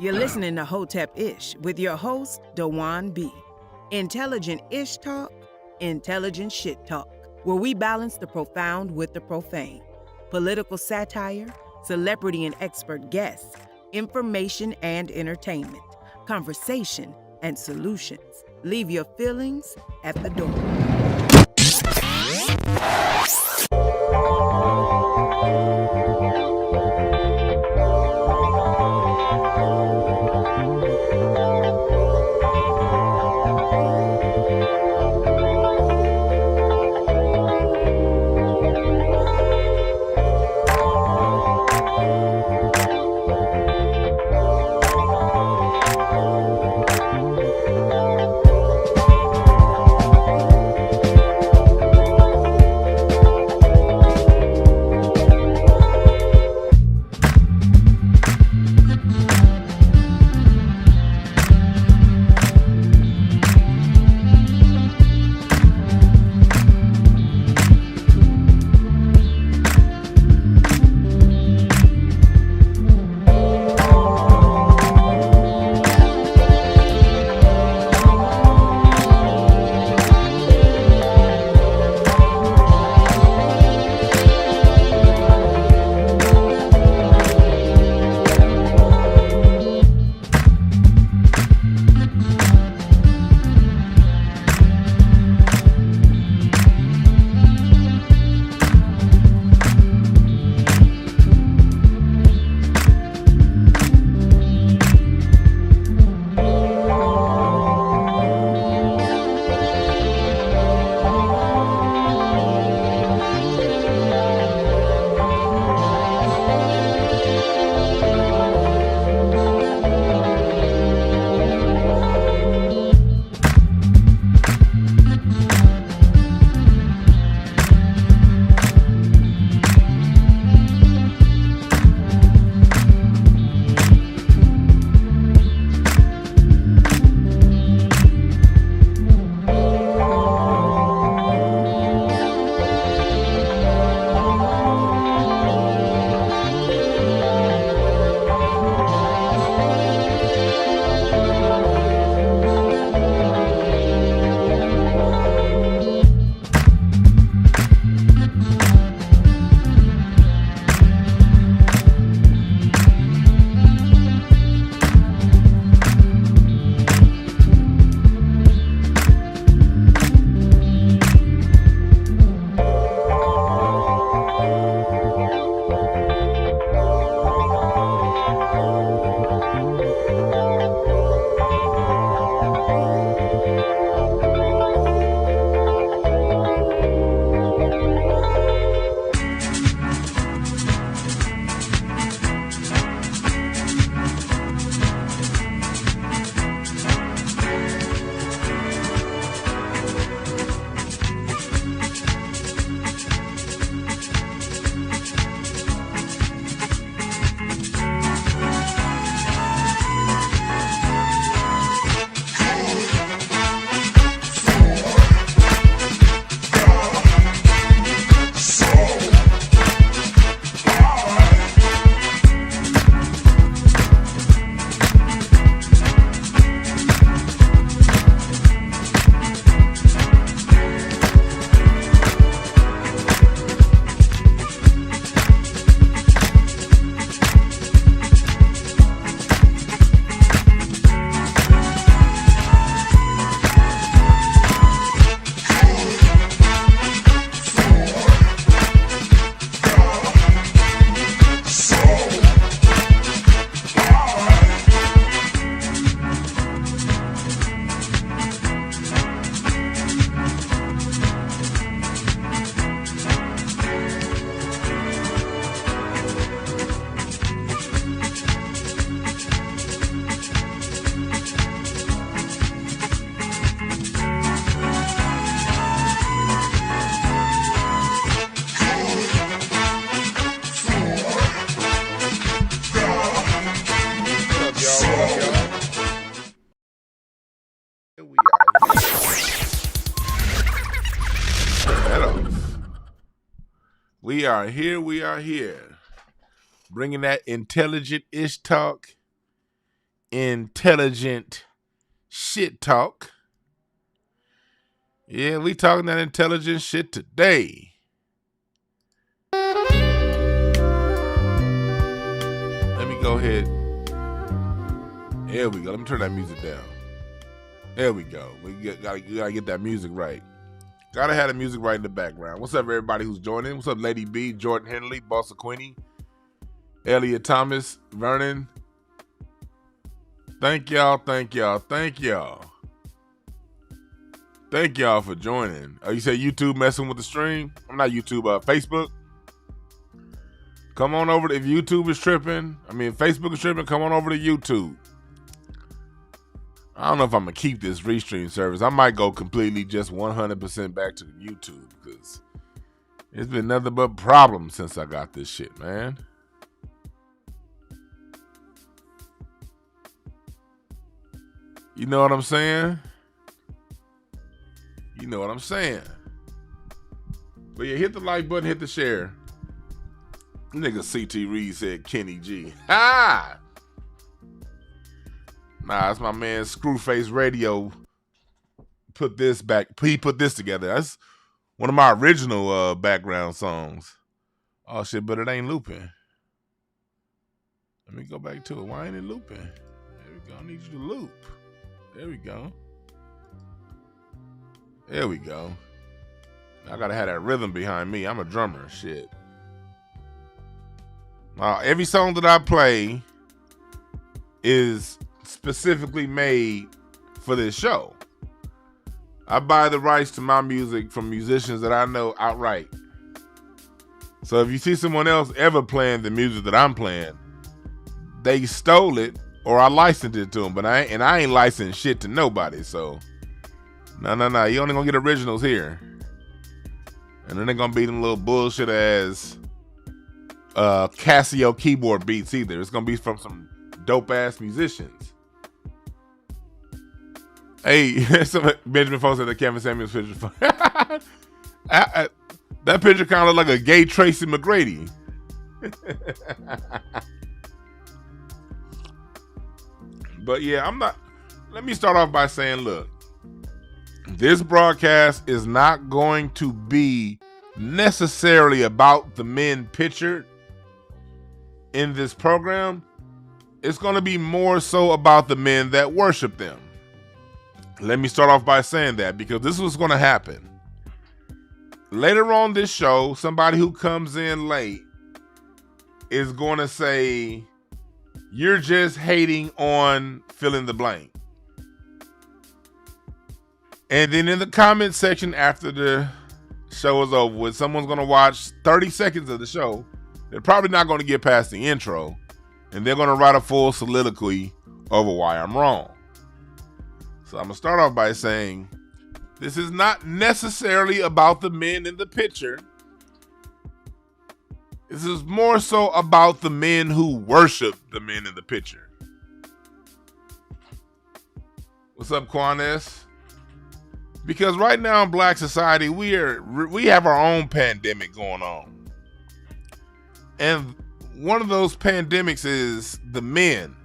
You're listening to Hotepish with your host, Dwan B. Intelligent ish talk, intelligent shit talk, where we balance the profound with the profane. Political satire, celebrity and expert guests, information and entertainment, conversation and solutions. Leave your feelings at the door. We are here. We are here. Bringing that intelligent-ish talk, intelligent shit talk. Yeah, we talking that intelligent shit today. Let me go ahead. There we go. Let me turn that music down. There we go. We gotta get that music right. Gotta have the music right in the background. What's up, everybody who's joining? What's up, Lady B, Jordan Henley, Bossa Queenie, Elliot Thomas, Vernon. Thank y'all. Thank y'all for joining. Oh, you say YouTube messing with the stream? I'm not YouTube, Facebook. Come on over if YouTube is tripping. If Facebook is tripping, come on over to YouTube. I don't know if I'm going to keep this restream service. I might go completely just 100% back to YouTube because it's been nothing but problems since I got this shit, man. You know what I'm saying? You know what I'm saying. But yeah, hit the like button, hit the share. Nigga CT Reed said Kenny G. Ha! Nah, it's my man Screwface Radio put this back. He put this together. That's one of my original background songs. Oh shit, but it ain't looping. Let me go back to it. Why ain't it looping? There we go. I need you to loop. There we go. There we go. I gotta have that rhythm behind me. I'm a drummer. Shit. Every song that I play is specifically made for this show. I buy the rights to my music from musicians that I know outright. So if you see someone else ever playing the music that I'm playing, they stole it or I licensed it to them. But I ain't licensed shit to nobody. So no. You only gonna get originals here. And then they're gonna be them little bullshit ass Casio keyboard beats either. It's gonna be from some dope ass musicians. Hey, Benjamin Fox said the Kevin Samuels picture. That picture kind of look like a gay Tracy McGrady. But yeah, let me start off by saying, look, this broadcast is not going to be necessarily about the men pictured in this program. It's going to be more so about the men that worship them. Let me start off by saying that because this is what's going to happen. Later on this show, somebody who comes in late is going to say, you're just hating on fill in the blank. And then in the comment section after the show is over with, someone's going to watch 30 seconds of the show. They're probably not going to get past the intro. And they're going to write a full soliloquy over why I'm wrong. So I'm going to start off by saying, this is not necessarily about the men in the picture. This is more so about the men who worship the men in the picture. What's up, Quanes? Because right now in Black society, we have our own pandemic going on. And one of those pandemics is the men.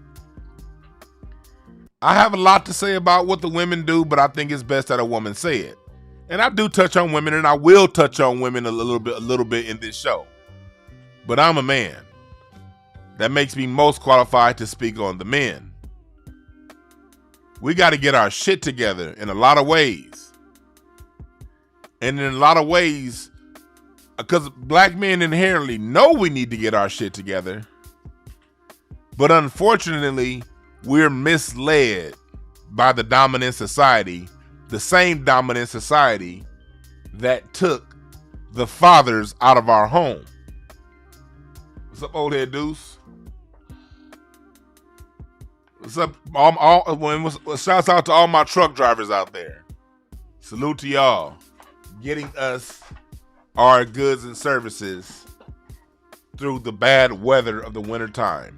I have a lot to say about what the women do, but I think it's best that a woman say it. And I do touch on women, and I will touch on women a little bit in this show. But I'm a man. That makes me most qualified to speak on the men. We got to get our shit together in a lot of ways. And in a lot of ways, because black men inherently know we need to get our shit together. But unfortunately, we're misled by the dominant society, the same dominant society that took the fathers out of our home. What's up, old head Deuce? What's up? Shouts out to all my truck drivers out there. Salute to y'all. Getting us our goods and services through the bad weather of the winter time.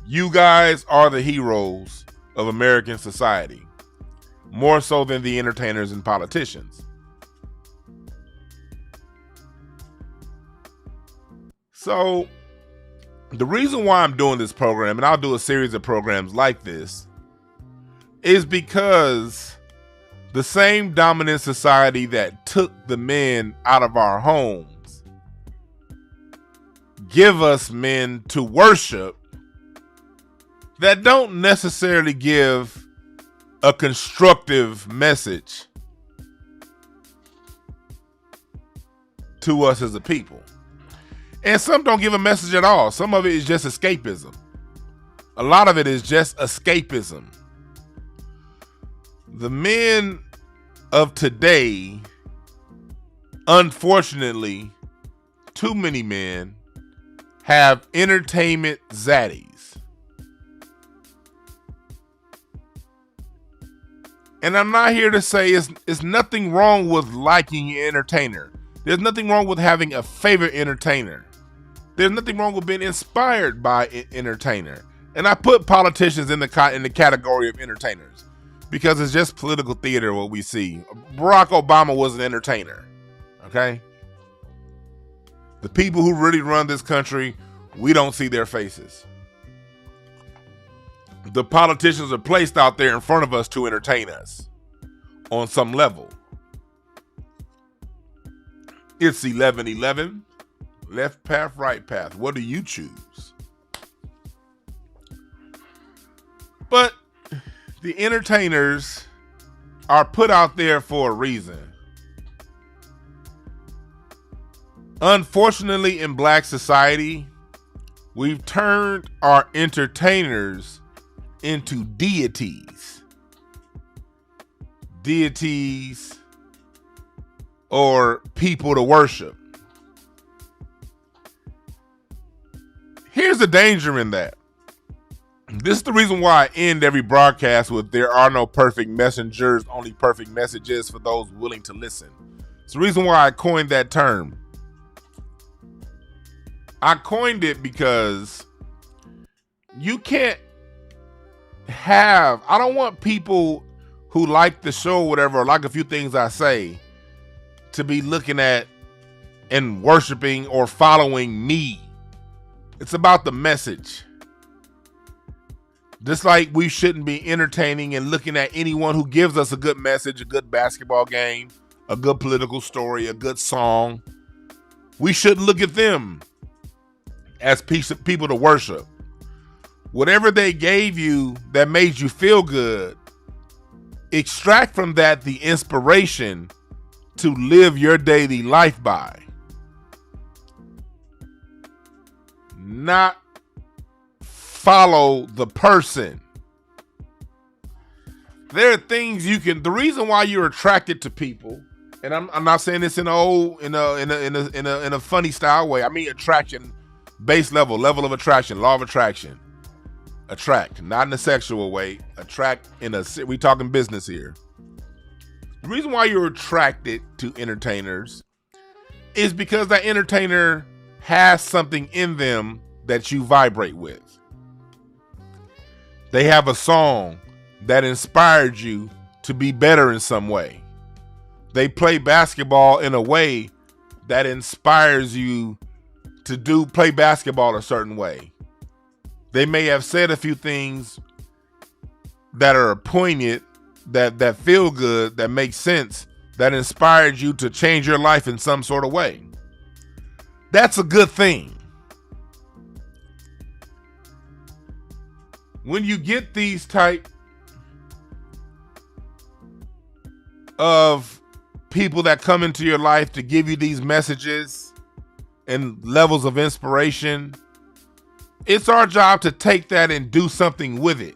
You guys are the heroes of American society, more so than the entertainers and politicians. So The reason why I'm doing this program, and I'll do a series of programs like this, is because the same dominant society that took the men out of our homes give us men to worship that don't necessarily give a constructive message to us as a people. And some don't give a message at all. Some of it is just escapism. A lot of it is just escapism. The men of today, unfortunately, too many men have entertainment zaddies. And I'm not here to say it's nothing wrong with liking an entertainer. There's nothing wrong with having a favorite entertainer. There's nothing wrong with being inspired by an entertainer. And I put politicians in the category of entertainers because it's just political theater what we see. Barack Obama was an entertainer, okay? The people who really run this country, we don't see their faces. The politicians are placed out there in front of us to entertain us on some level. It's 11:11. Left path, right path. What do you choose? But the entertainers are put out there for a reason. Unfortunately, in Black society, we've turned our entertainers into deities. Deities or people to worship. Here's the danger in that. This is the reason why I end every broadcast with "there are no perfect messengers, only perfect messages for those willing to listen." It's the reason why I coined that term. I coined it because you can't I don't want people who like the show or whatever, or like a few things I say, to be looking at and worshiping or following me. It's about the message. Just like we shouldn't be entertaining and looking at anyone who gives us a good message, a good basketball game, a good political story, a good song. We shouldn't look at them as people to worship. Whatever they gave you that made you feel good, extract from that the inspiration to live your daily life by. Not follow the person. There are things you can. The reason why you're attracted to people, and I'm not saying this in a funny style way. I mean attraction, base level of attraction, law of attraction. Attract, not in a sexual way. Attract we talking business here. The reason why you're attracted to entertainers is because that entertainer has something in them that you vibrate with. They have a song that inspired you to be better in some way. They play basketball in a way that inspires you to play basketball a certain way. They may have said a few things that are poignant, that feel good, that make sense, that inspired you to change your life in some sort of way. That's a good thing. When you get these type of people that come into your life to give you these messages and levels of inspiration, it's our job to take that and do something with it.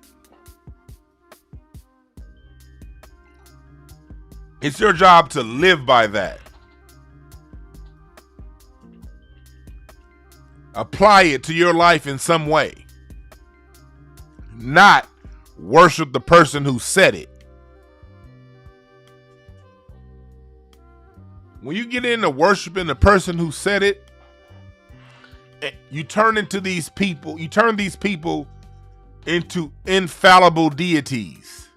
It's your job to live by that. Apply it to your life in some way. Not worship the person who said it. When you get into worshiping the person who said it, you turn these people into infallible deities.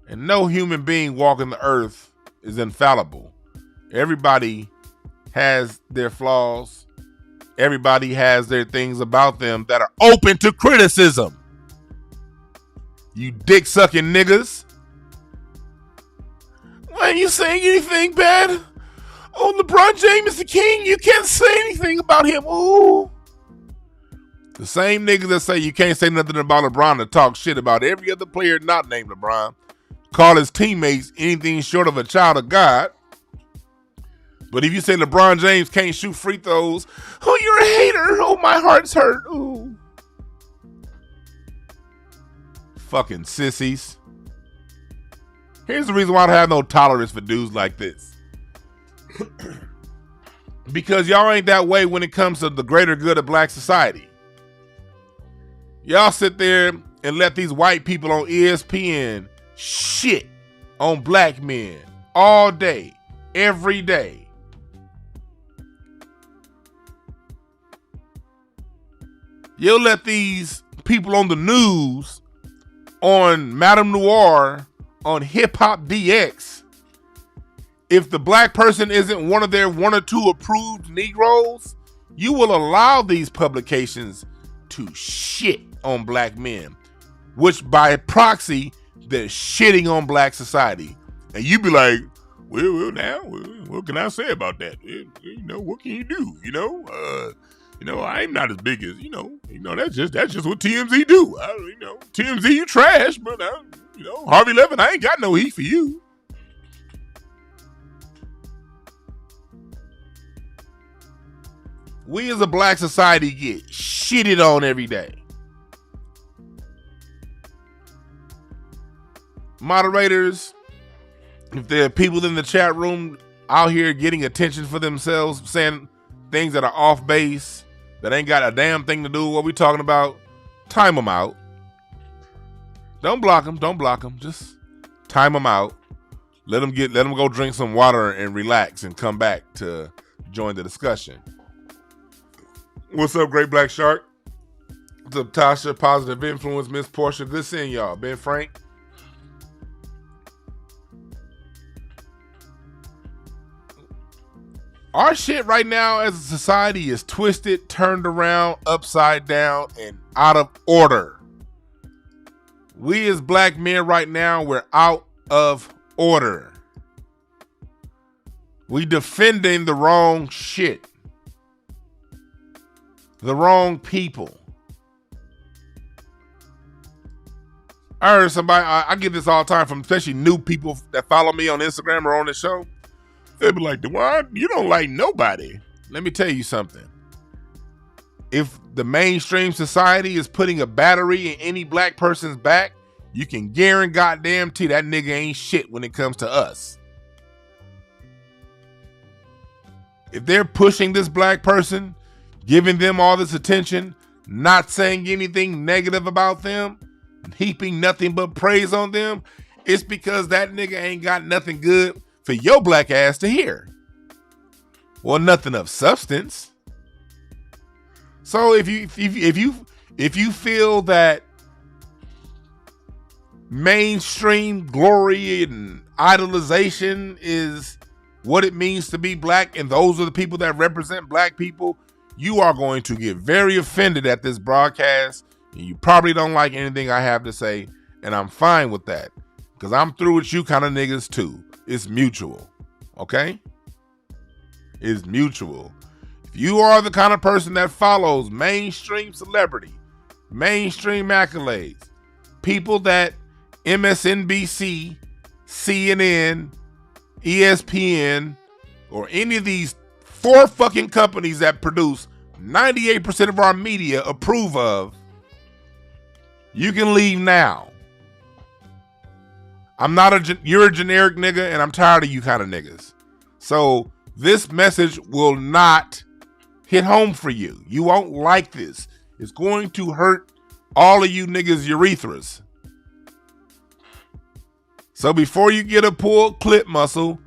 And no human being walking the earth is infallible. Everybody has their flaws. everybody has their things about them that are open to criticism. You dick-sucking niggas. Why ain't you saying anything bad? Oh, LeBron James is the king. You can't say anything about him. Ooh. The same niggas that say you can't say nothing about LeBron to talk shit about every other player not named LeBron, call his teammates anything short of a child of God. But if you say LeBron James can't shoot free throws, oh, you're a hater. Oh, my heart's hurt. Ooh. Fucking sissies. Here's the reason why I don't have no tolerance for dudes like this. Because y'all ain't that way when it comes to the greater good of black society. Y'all sit there and let these white people on ESPN shit on black men all day, every day. You'll let these people on the news, on Madame Noir, on Hip Hop DX, if the black person isn't one of their one or two approved Negroes, you will allow these publications to shit on black men, which by proxy, they're shitting on black society. And you be like, well, now, what can I say about that? What can you do? I'm not as big as, that's just what TMZ do. TMZ, you trash, but, Harvey Levin, I ain't got no heat for you. We as a black society get shitted on every day. Moderators, if there are people in the chat room out here getting attention for themselves, saying things that are off base, that ain't got a damn thing to do with what we talking about, time them out. Don't block them. Just time them out. Let them go drink some water and relax and come back to join the discussion. What's up, Great Black Shark? What's up, Tasha? Positive Influence, Miss Portia. Good seeing y'all. Ben Frank. Our shit right now as a society is twisted, turned around, upside down, and out of order. We as black men right now, we're out of order. We defending the wrong shit. The wrong people. I heard somebody, I get this all the time from especially new people that follow me on Instagram or on the show. They'll be like, DeJuan, you don't like nobody. Let me tell you something. If the mainstream society is putting a battery in any black person's back, you can guarantee that nigga ain't shit when it comes to us. If they're pushing this black person, giving them all this attention, not saying anything negative about them, heaping nothing but praise on them, it's because that nigga ain't got nothing good for your black ass to hear. Well, nothing of substance. So if you feel that mainstream glory and idolization is what it means to be black, and those are the people that represent black people, you are going to get very offended at this broadcast, and you probably don't like anything I have to say, and I'm fine with that, because I'm through with you kind of niggas too. It's mutual, okay? It's mutual. If you are the kind of person that follows mainstream celebrity, mainstream accolades, people that MSNBC, CNN, ESPN, or any of these 4 fucking companies that produce 98% of our media approve of, you can leave now. You're a generic nigga, and I'm tired of you kind of niggas. So this message will not hit home for you. You won't like this. It's going to hurt all of you niggas' urethras. So before you get a pulled clip muscle,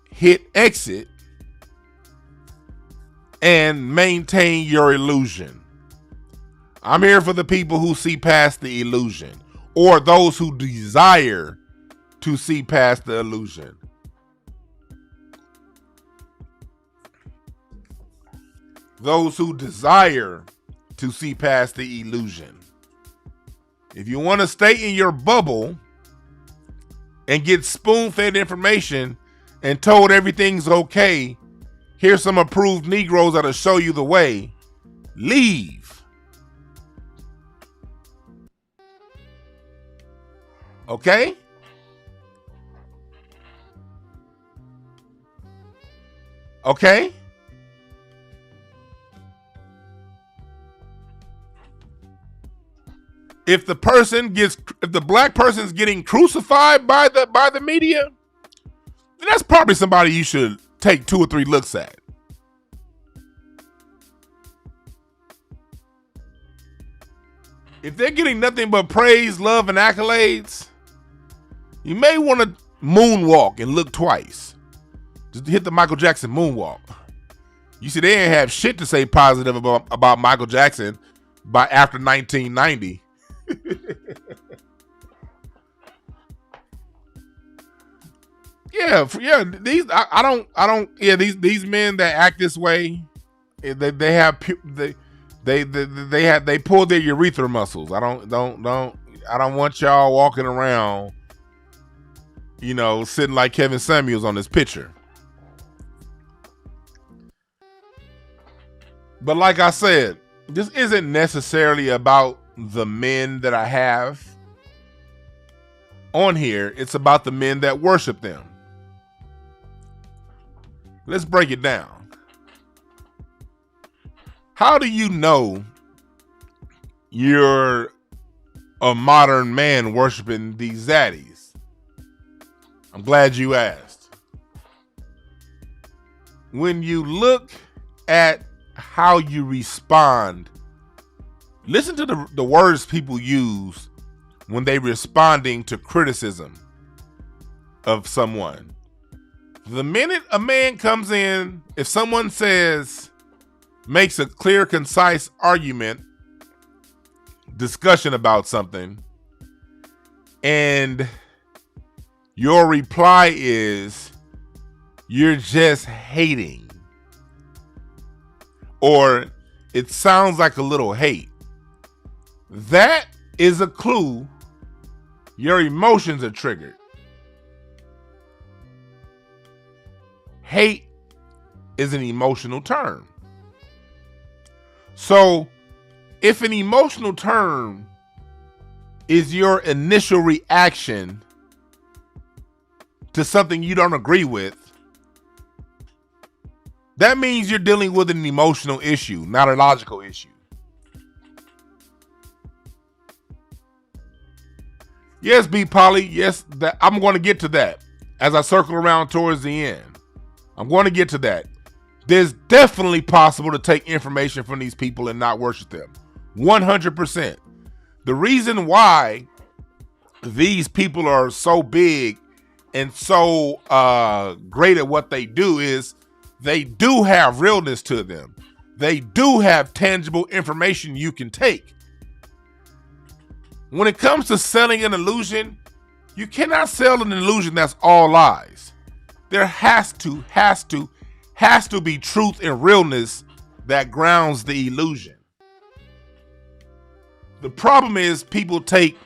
hit exit and maintain your illusion. I'm here for the people who see past the illusion, or those who desire to see past the illusion. those who desire to see past the illusion. If you want to stay in your bubble and get spoon-fed information and told everything's okay, here's some approved Negroes that'll show you the way, leave. Okay? Okay? If the black person's getting crucified by the media, then that's probably somebody you should take 2 or 3 looks at. If they're getting nothing but praise, love, and accolades, you may want to moonwalk and look twice. Just hit the Michael Jackson moonwalk. You see, they didn't have shit to say positive about Michael Jackson by after 1990. Yeah. These men that act this way, they pull their urethra muscles. I don't want y'all walking around, sitting like Kevin Samuels on this picture. But like I said, this isn't necessarily about the men that I have on here. It's about the men that worship them. Let's break it down. How do you know you're a modern man worshiping these zaddies? I'm glad you asked. When you look at how you respond, listen to the words people use when they responding to criticism of someone. The minute a man comes in, if someone makes a clear, concise argument, discussion about something, and your reply is, you're just hating, or it sounds like a little hate, that is a clue your emotions are triggered. Hate is an emotional term. So if an emotional term is your initial reaction to something you don't agree with, that means you're dealing with an emotional issue, not a logical issue. Yes, B. Polly, yes, I'm going to get to that as I circle around towards the end. I'm going to get to that. There's definitely possible to take information from these people and not worship them. 100%. The reason why these people are so big and so great at what they do is they do have realness to them. They do have tangible information you can take. When it comes to selling an illusion, you cannot sell an illusion that's all lies. There has to be truth and realness that grounds the illusion. The problem is people take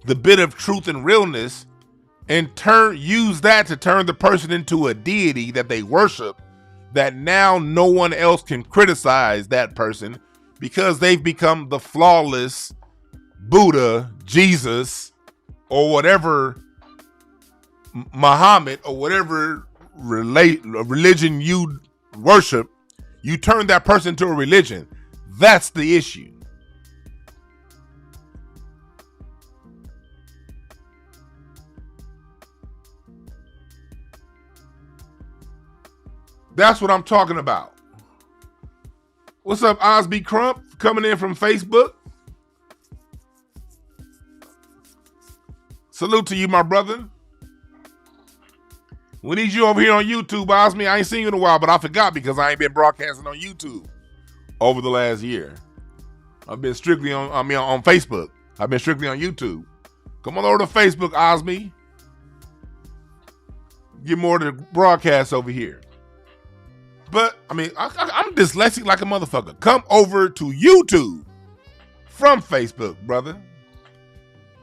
the bit of truth and realness and use that to turn the person into a deity that they worship, that now no one else can criticize that person because they've become the flawless Buddha, Jesus, or whatever, Muhammad, or whatever religion you worship. You turn that person to a religion. That's the issue. That's what I'm talking about. What's up, Osby Crump, coming in from Facebook? Salute to you, my brother. We need you over here on YouTube, Osby. I ain't seen you in a while, but I forgot because I ain't been broadcasting on YouTube over the last year. I've been strictly on Facebook. I've been strictly on YouTube. Come on over to Facebook, Osby. Get more of the broadcasts over here. But I mean, I'm dyslexic like a motherfucker. Come over to YouTube from Facebook, brother.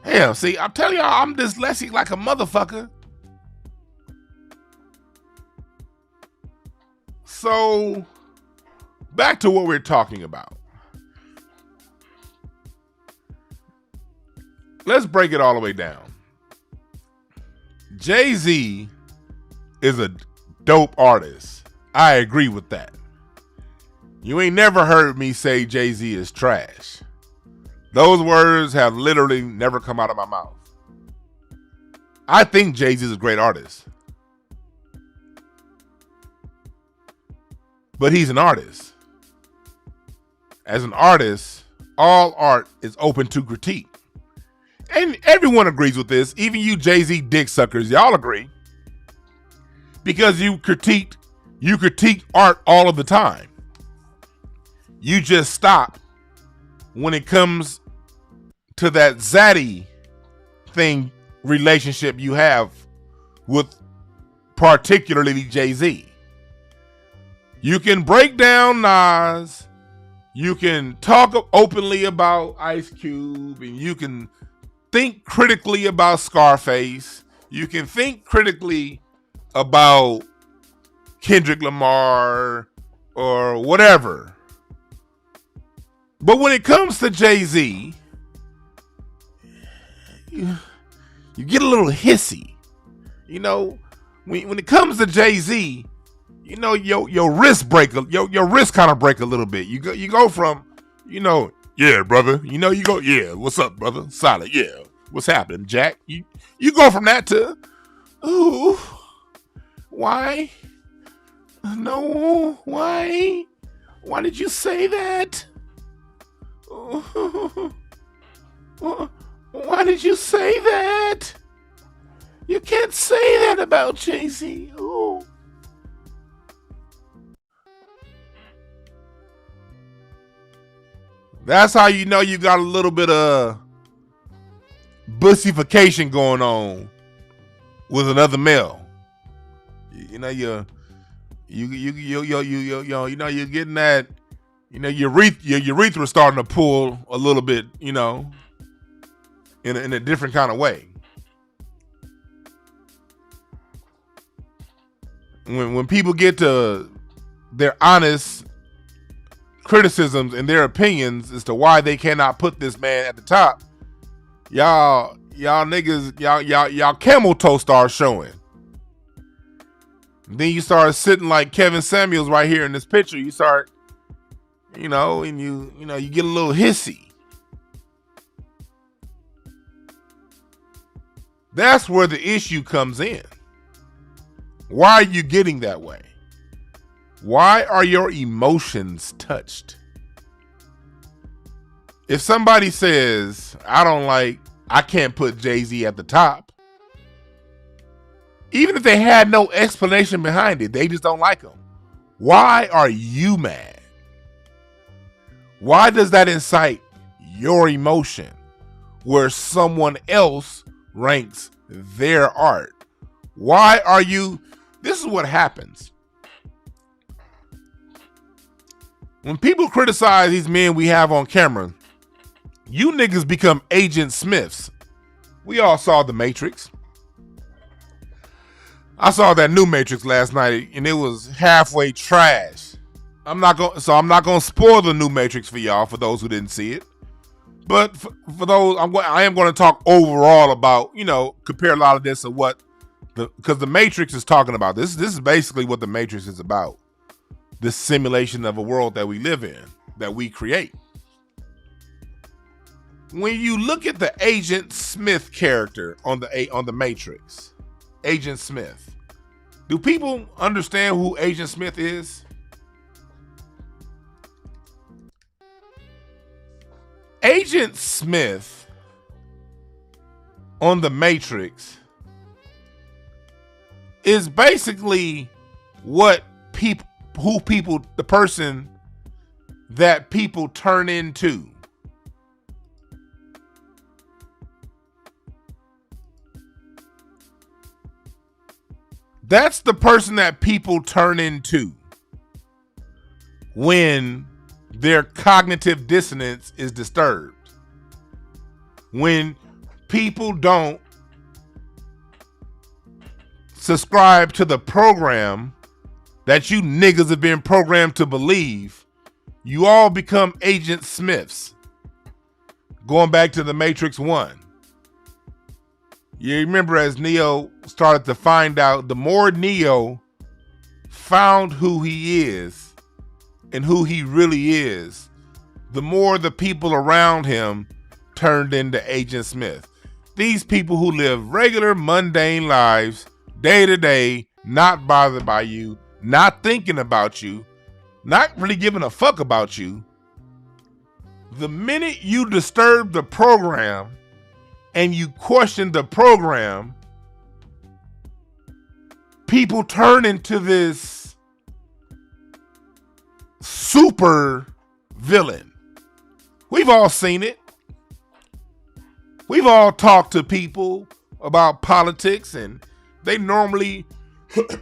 Hell, see, I'm telling y'all, I'm dyslexic like a motherfucker. So, back to what we're talking about. Let's break it all the way down. Jay-Z is a dope artist. I agree with that. You ain't never heard me say Jay-Z is trash. Those words have literally never come out of my mouth. I think Jay-Z is a great artist. But he's an artist. As an artist, all art is open to critique. And everyone agrees with this. Even you Jay-Z dick suckers, y'all agree. Because you critique art all of the time. You just stop when it comes to that Zaddy thing relationship you have with particularly Jay-Z. You can break down Nas, you can talk openly about Ice Cube, and you can think critically about Scarface. You can think critically about Kendrick Lamar or whatever. But when it comes to Jay-Z, you get a little hissy. You know, when it comes to Jay-Z, you know, your wrist break, your wrist kind of break a little bit. You go from, you know, yeah, brother. You know, you go, yeah, what's up, brother? Solid, yeah. What's happening, Jack? You go from that to, ooh, why? No, why? Why did you say that? Why did you say that? You can't say that about Jay-Z. Ooh. That's how you know you got a little bit of bussification going on with another male. You know you're getting that. You know your urethra starting to pull a little bit. You know, in a different kind of way. When people get to their honest criticisms and their opinions as to why they cannot put this man at the top, y'all niggas, y'all camel toe start showing. And then you start sitting like Kevin Samuels right here in this picture. You start, you know, and you get a little hissy. That's where the issue comes in. Why are you getting that way? Why are your emotions touched? If somebody says, I can't put Jay-Z at the top, even if they had no explanation behind it, they just don't like him. Why are you mad? Why does that incite your emotion where someone else ranks their art? Why are you... This is what happens. When people criticize these men we have on camera, you niggas become Agent Smiths. We all saw The Matrix. I saw that new Matrix last night, and it was halfway trash. I'm not gonna spoil the new Matrix for y'all, for those who didn't see it. But for those, I am going to talk overall about, you know, compare a lot of this to what because the Matrix is talking about. This is basically what the Matrix is about. This simulation of a world that we live in, that we create. When you look at the Agent Smith character on the Matrix, Agent Smith, do people understand who Agent Smith is? Agent Smith on the Matrix is basically the person that people turn into. That's the person that people turn into. when their cognitive dissonance is disturbed. When people don't subscribe to the program that you niggas have been programmed to believe, you all become Agent Smiths. Going back to the Matrix 1. You remember as Neo started to find out, the more Neo found who he is and who he really is, the more the people around him turned into Agent Smith. These people who live regular, mundane lives, day to day, not bothered by you, not thinking about you, not really giving a fuck about you. The minute you disturb the program and you question the program, people turn into this super villain. We've all seen it. We've all talked to people about politics, and they normally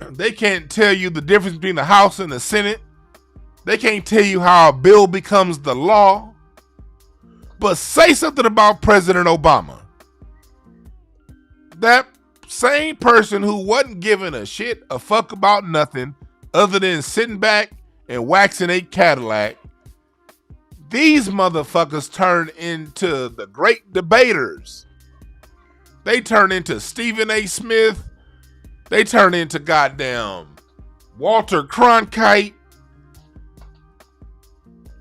they can't tell you the difference between the House and the Senate. They can't tell you how a bill becomes the law. But say something about President Obama. That same person who wasn't giving a fuck about nothing other than sitting back and waxing a Cadillac, these motherfuckers turn into the great debaters. They turn into Stephen A. Smith. They turn into goddamn Walter Cronkite.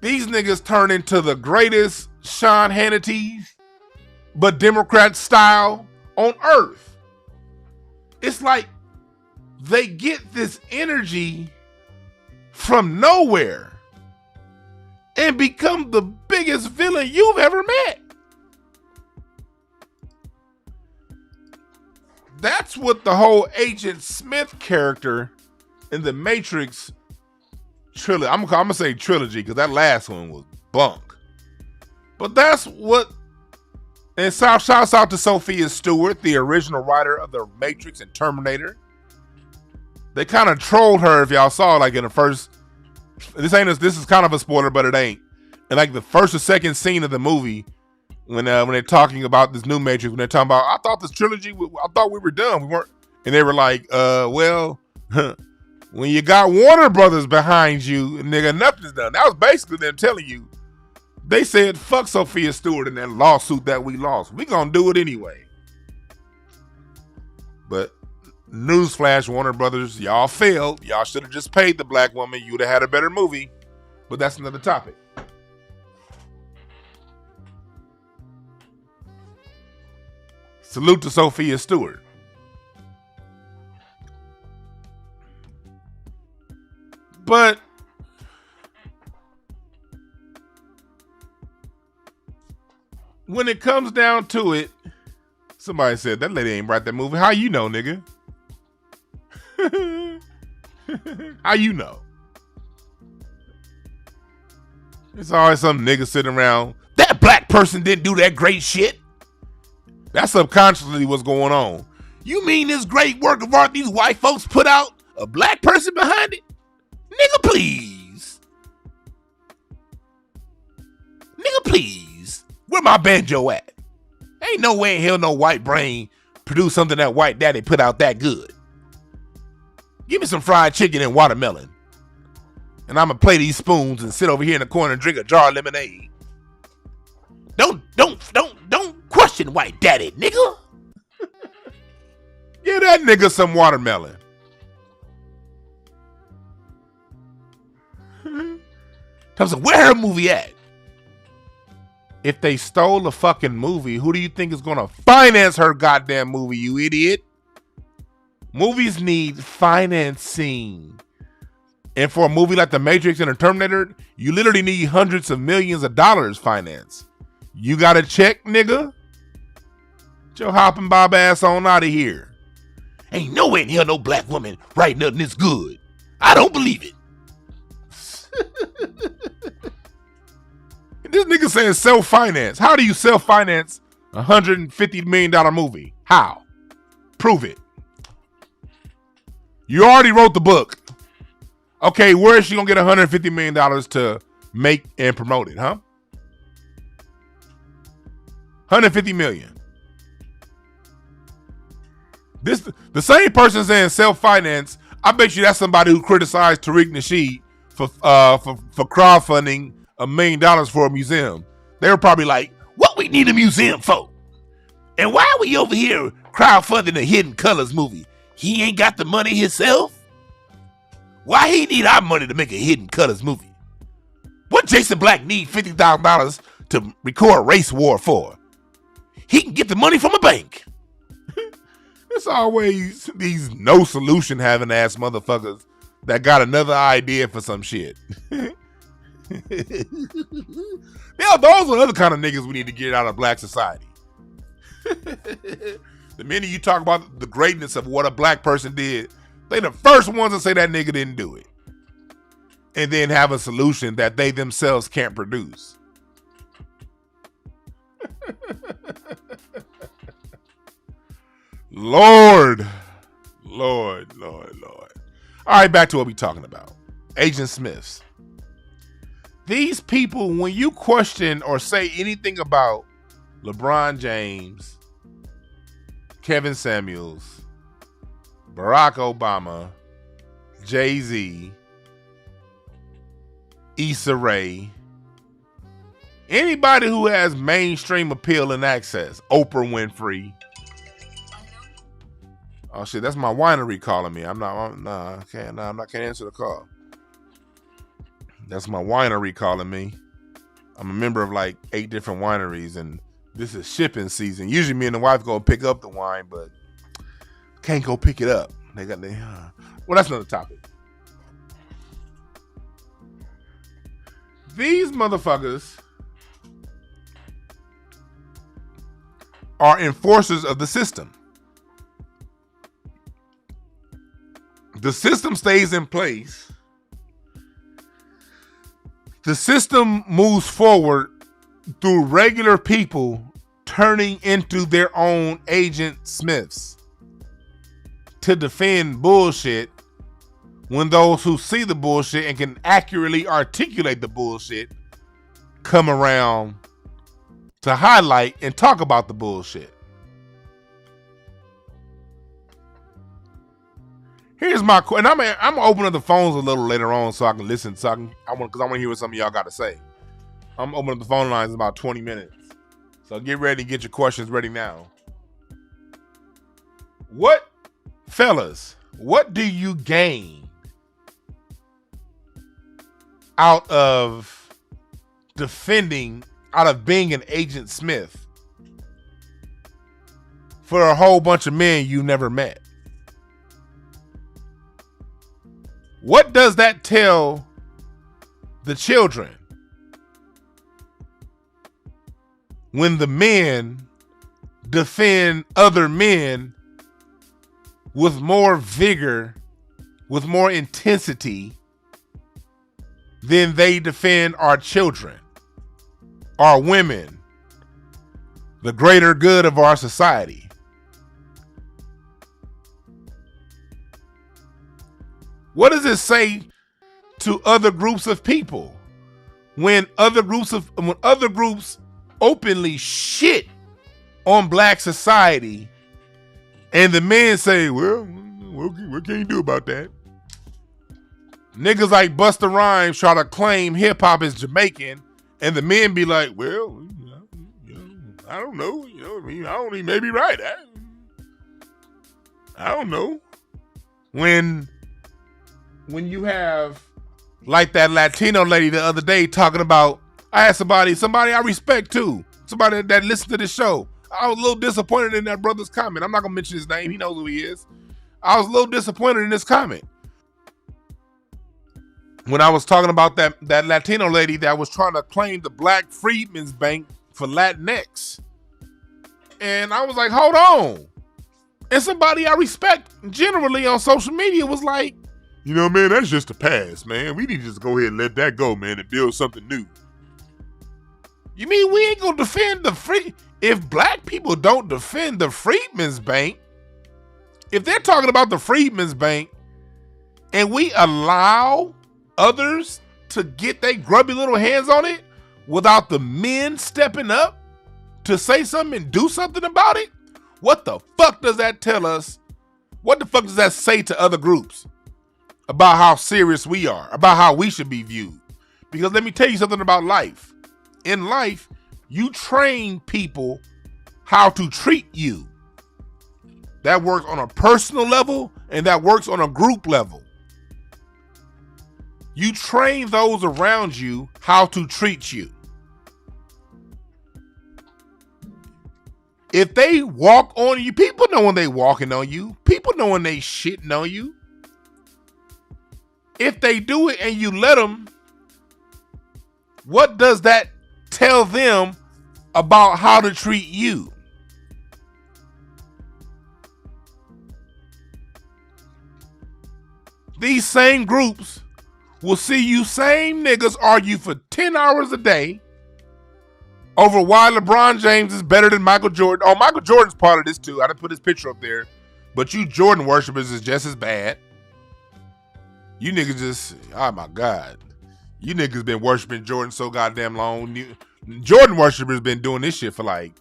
These niggas turn into the greatest Sean Hannity's, but Democrat style on earth. It's like they get this energy from nowhere and become the biggest villain you've ever met. That's what the whole Agent Smith character in the Matrix trilogy, I'm gonna say trilogy because that last one was bunk. But that's what, and shouts out to Sophia Stewart, the original writer of The Matrix and Terminator. They kind of trolled her, if y'all saw, like in the first, this is kind of a spoiler, but it ain't. And like the first or second scene of the movie, when they're talking about this new Matrix, when they're talking about, I thought this trilogy, I thought we were done. We weren't. And they were like, well, when you got Warner Brothers behind you, nigga, nothing's done. That was basically them telling you, they said, fuck Sophia Stewart in that lawsuit that we lost. We gonna do it anyway. But newsflash, Warner Brothers, y'all failed. Y'all should have just paid the black woman. You'd have had a better movie. But that's another topic. Salute to Sophia Stewart. But when it comes down to it, somebody said that lady ain't write that movie. How you know, nigga? How you know? It's always some nigga sitting around. That black person didn't do that great shit. That's subconsciously what's going on. You mean this great work of art these white folks put out, a black person behind it? Nigga, please. Nigga, please. Where my banjo at? Ain't no way in hell no white brain produced something that white daddy put out that good. Give me some fried chicken and watermelon. And I'm gonna play these spoons and sit over here in the corner and drink a jar of lemonade. Don't question white daddy, nigga. Give that nigga some watermelon. Thompson, where her movie at? If they stole the fucking movie, who do you think is gonna finance her goddamn movie, you idiot? Movies need financing. And for a movie like The Matrix and The Terminator, you literally need hundreds of millions of dollars financed. You got a check, nigga? Get your hopping bob ass on out of here. Ain't no way in hell no black woman writing nothing this good. I don't believe it. This nigga saying self-finance. How do you self-finance a $150 million movie? How? Prove it. You already wrote the book. Okay, where is she gonna get $150 million to make and promote it, huh? $150 million. The same person saying self-finance, I bet you that's somebody who criticized Tariq Nasheed for crowdfunding $1 million for a museum. They were probably like, what we need a museum for? And why are we over here crowdfunding a Hidden Colors movie? He ain't got the money himself? Why he need our money to make a Hidden Colors movie? What Jason Black need $50,000 to record Race War for? He can get the money from a bank. It's always these no solution having ass motherfuckers that got another idea for some shit. Yeah, those are other kind of niggas we need to get out of black society. The minute you talk about the greatness of what a black person did, they the first ones to say that nigga didn't do it. And then have a solution that they themselves can't produce. Lord. All right, back to what we talking about. Agent Smiths. These people, when you question or say anything about LeBron James, Kevin Samuels, Barack Obama, Jay-Z, Issa Rae, anybody who has mainstream appeal and access, Oprah Winfrey. Oh shit, that's my winery calling me. I can't answer the call. That's my winery calling me. I'm a member of like 8 different wineries, and this is shipping season. Usually me and the wife go pick up the wine, but can't go pick it up. Well, that's another topic. These motherfuckers are enforcers of the system. The system stays in place. The system moves forward through regular people turning into their own Agent Smiths to defend bullshit when those who see the bullshit and can accurately articulate the bullshit come around to highlight and talk about the bullshit. Here's my question. I'm gonna open up the phones a little later on so I can listen. Because I want to hear what some of y'all got to say. I'm opening up the phone lines in about 20 minutes. So get ready, get your questions ready now. Fellas, what do you gain out of being an Agent Smith for a whole bunch of men you never met? What does that tell the children when the men defend other men with more vigor, with more intensity than they defend our children, our women, the greater good of our society? What does it say to other groups of people when other groups openly shit on black society and the men say, well, what can you do about that? Niggas like Busta Rhymes try to claim hip hop is Jamaican, and the men be like, well, I don't know. He may be right. I don't know. When you have like that Latino lady the other day talking about, I had somebody I respect too, somebody that listened to this show. I was a little disappointed in that brother's comment. I'm not gonna mention his name. He knows who he is. I was a little disappointed in this comment when I was talking about that Latino lady that was trying to claim the Black Freedmen's Bank for Latinx. And I was like, hold on. And somebody I respect generally on social media was like, you know, man, that's just a pass, man. We need to just go ahead and let that go, man, and build something new. You mean we ain't gonna defend the free? If black people don't defend the Freedmen's Bank, if they're talking about the Freedmen's Bank and we allow others to get their grubby little hands on it without the men stepping up to say something and do something about it, what the fuck does that tell us? What the fuck does that say to other groups about how serious we are, about how we should be viewed? Because let me tell you something about life. In life, you train people how to treat you. That works on a personal level and that works on a group level. You train those around you how to treat you. If they walk on you, people know when they walking on you. People know when they shitting on you. If they do it and you let them, what does that tell them about how to treat you? These same groups will see you same niggas argue for 10 hours a day over why LeBron James is better than Michael Jordan. Oh, Michael Jordan's part of this too. I didn't put his picture up there. But you Jordan worshipers is just as bad. You niggas just, oh my God. You niggas been worshiping Jordan so goddamn long. Jordan worshipers been doing this shit for like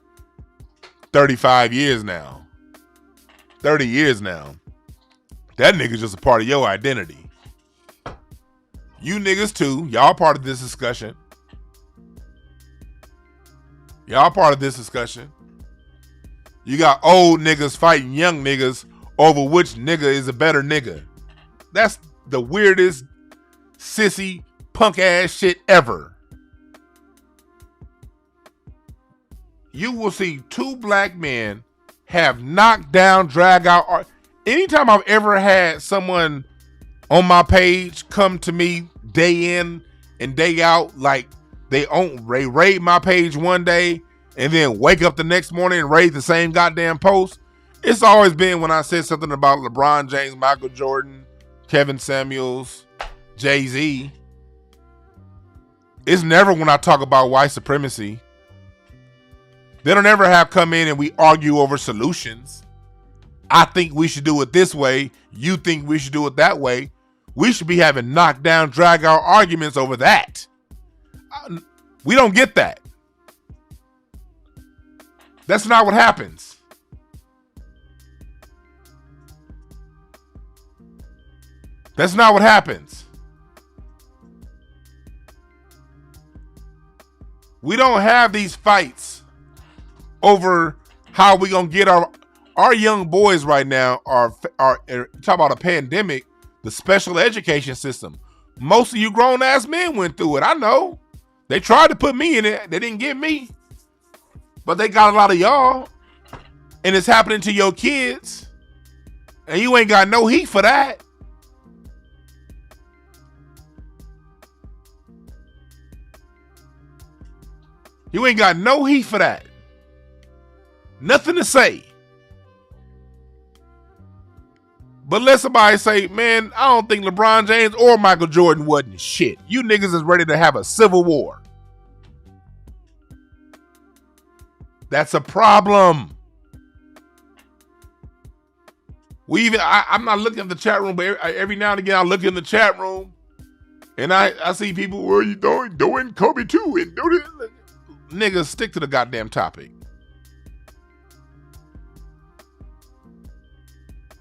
35 years now. 30 years now. That nigga's just a part of your identity. You niggas too. Y'all part of this discussion. Y'all part of this discussion. You got old niggas fighting young niggas over which nigga is a better nigga. That's the weirdest, sissy, punk ass shit ever. You will see two black men have knockdown, drag out. Anytime I've ever had someone on my page come to me day in and day out, like they raid my page one day and then wake up the next morning and raid the same goddamn post, it's always been when I said something about LeBron James, Michael Jordan, Kevin Samuels, Jay-Z. It's never when I talk about white supremacy. They don't ever have come in and we argue over solutions. I think we should do it this way. You think we should do it that way. We should be having knockdown, drag out arguments over that. We don't get that. That's not what happens. That's not what happens. We don't have these fights over how we gonna get our young boys right now are talk about a pandemic, the special education system. Most of you grown ass men went through it. I know. They tried to put me in it. They didn't get me. But they got a lot of y'all. And it's happening to your kids. And you ain't got no heat for that. You ain't got no heat for that. Nothing to say. But let somebody say, man, I don't think LeBron James or Michael Jordan wasn't shit. You niggas is ready to have a civil war. That's a problem. I'm not looking at the chat room, but every now and again I look in the chat room and I see people, where you doing Kobe too, and do this. Niggas, stick to the goddamn topic.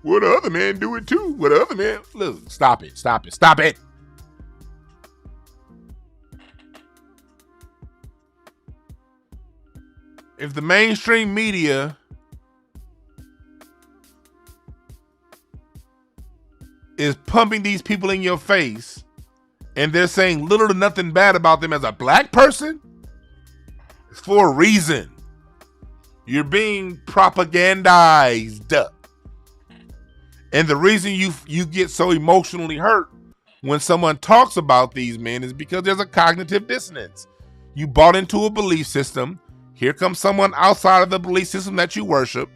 Well, the other man do it too. Well, the other man, look, stop it. If the mainstream media is pumping these people in your face and they're saying little to nothing bad about them as a black person, it's for a reason. You're being propagandized. And the reason you get so emotionally hurt when someone talks about these men is because there's a cognitive dissonance. You bought into a belief system. Here comes someone outside of the belief system that you worship.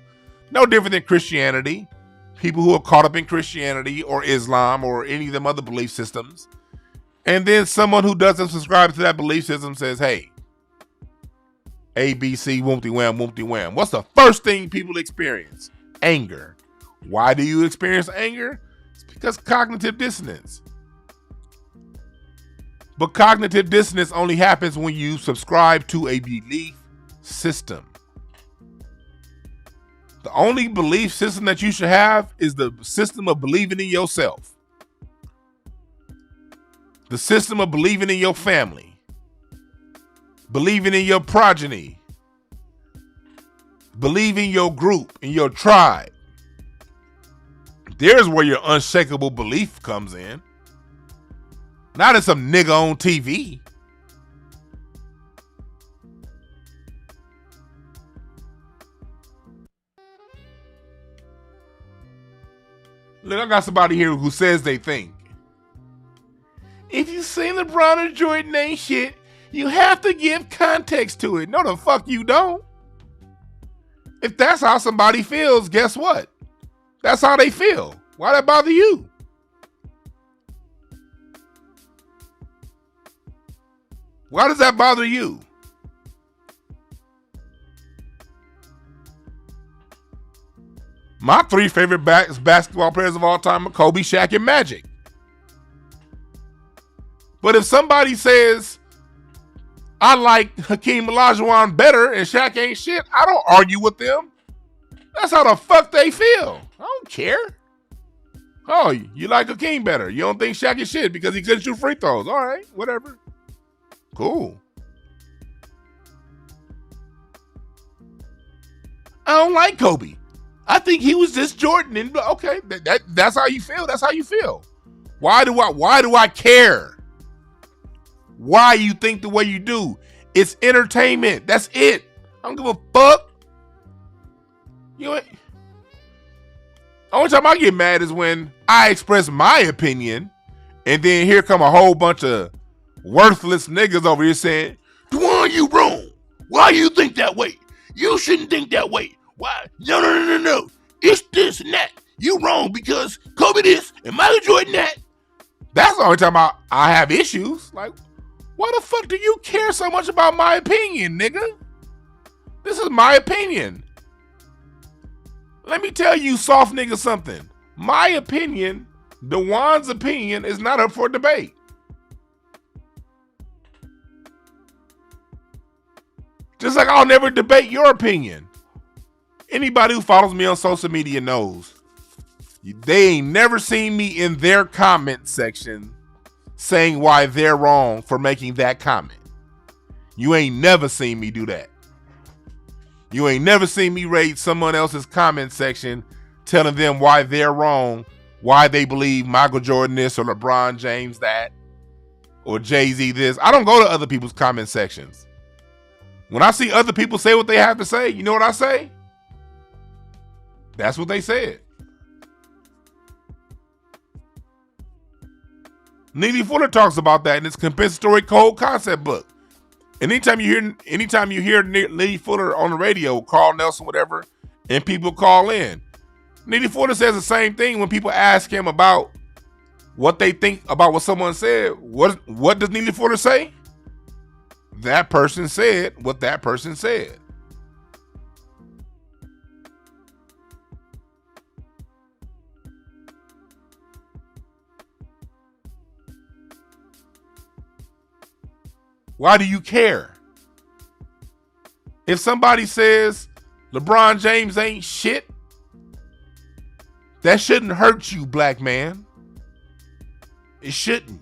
No different than Christianity. People who are caught up in Christianity or Islam or any of them other belief systems. And then someone who doesn't subscribe to that belief system says, hey, ABC, whoopty wham, whoopty wham. What's the first thing people experience? Anger. Why do you experience anger? It's because cognitive dissonance. But cognitive dissonance only happens when you subscribe to a belief system. The only belief system that you should have is the system of believing in yourself. The system of believing in your family. Believing in your progeny. Believing your group, in your tribe. There's where your unshakable belief comes in. Not in some nigga on TV. Look, I got somebody here who says they think, if you say LeBron or Jordan ain't shit, you have to give context to it. No, the fuck you don't. If that's how somebody feels, guess what? That's how they feel. Why that bother you? Why does that bother you? My three favorite basketball players of all time are Kobe, Shaq, and Magic. But if somebody says, I like Hakeem Olajuwon better and Shaq ain't shit, I don't argue with them. That's how the fuck they feel. I don't care. Oh, you like Hakeem better. You don't think Shaq is shit because he couldn't shoot free throws. All right, whatever. Cool. I don't like Kobe. I think he was just Jordan. And okay, that's how you feel. That's how you feel. Why do I care? Why you think the way you do? It's entertainment. That's it. I don't give a fuck. You ain't. Only time I get mad is when I express my opinion, and then here come a whole bunch of worthless niggas over here saying, Dwan, you wrong. Why you think that way? You shouldn't think that way. Why? No. It's this and that. You wrong because Kobe this and Michael Jordan that. That's the only time I have issues. Like, why the fuck do you care so much about my opinion, nigga? This is my opinion. Let me tell you, soft nigga, something. My opinion, Dwan's opinion, is not up for debate. Just like I'll never debate your opinion. Anybody who follows me on social media knows they ain't never seen me in their comment section saying why they're wrong for making that comment. You ain't never seen me do that. You ain't never seen me raid someone else's comment section telling them why they're wrong, why they believe Michael Jordan this or LeBron James that or Jay-Z this. I don't go to other people's comment sections. When I see other people say what they have to say, you know what I say? That's what they said. Neely Fuller talks about that in his compensatory code concept book. Anytime you hear Neely Fuller on the radio, Carl Nelson, whatever, and people call in, Neely Fuller says the same thing when people ask him about what they think about what someone said. What does Neely Fuller say? That person said what that person said. Why do you care? If somebody says LeBron James ain't shit, that shouldn't hurt you, black man. It shouldn't.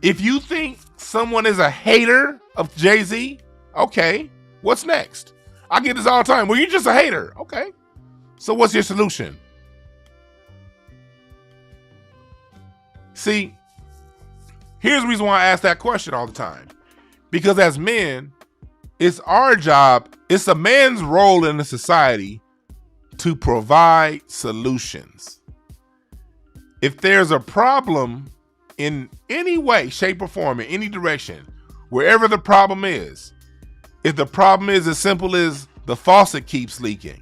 If you think someone is a hater of Jay-Z, okay, what's next? I get this all the time. Well, you're just a hater. Okay. So what's your solution? See, here's the reason why I ask that question all the time. Because as men, it's our job, it's a man's role in the society to provide solutions. If there's a problem in any way, shape, or form, in any direction, wherever the problem is, if the problem is as simple as the faucet keeps leaking,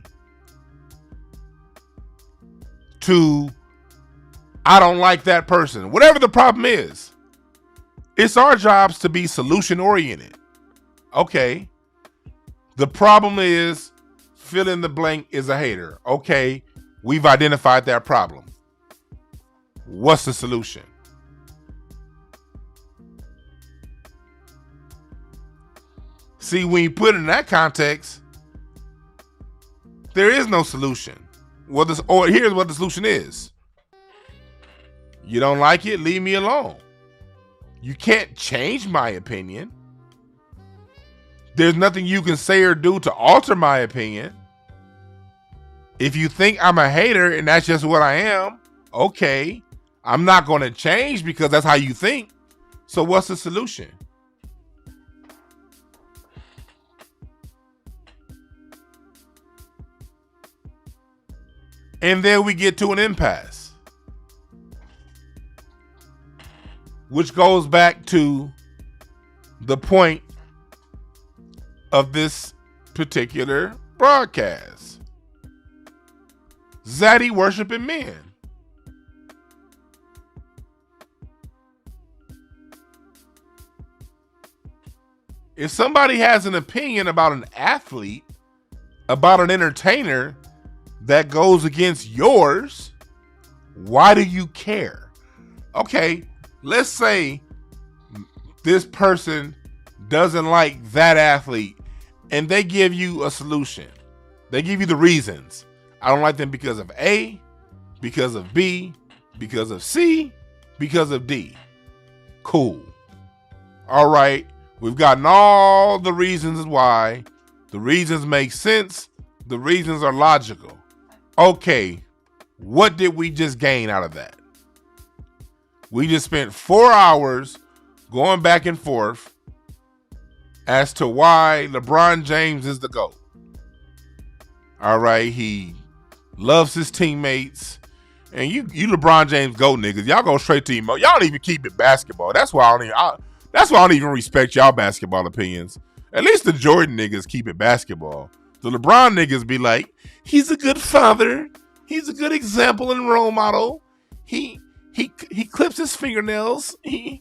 to I don't like that person, whatever the problem is, it's our jobs to be solution oriented. Okay, the problem is fill in the blank is a hater. Okay, We've identified that problem. What's the solution? See, when you put it in that context, there is no solution. Or here's what the solution is. You don't like it, leave me alone. You can't change my opinion. There's nothing you can say or do to alter my opinion. If you think I'm a hater and that's just what I am, okay. I'm not going to change because that's how you think. So what's the solution? And then we get to an impasse, which goes back to the point of this particular broadcast. Zaddy worshiping men. If somebody has an opinion about an athlete, about an entertainer that goes against yours, why do you care? Okay, let's say this person doesn't like that athlete and they give you a solution. They give you the reasons. I don't like them because of A, because of B, because of C, because of D. Cool. All right. We've gotten all the reasons why. The reasons make sense. The reasons are logical. Okay. What did we just gain out of that? We just spent 4 hours going back and forth as to why LeBron James is the GOAT. All right. He loves his teammates. And you LeBron James GOAT niggas, y'all go straight to emo. Y'all don't even keep it basketball. That's why I don't even respect y'all basketball opinions. At least the Jordan niggas keep it basketball. The LeBron niggas be like, he's a good father. He's a good example and role model. He clips his fingernails. You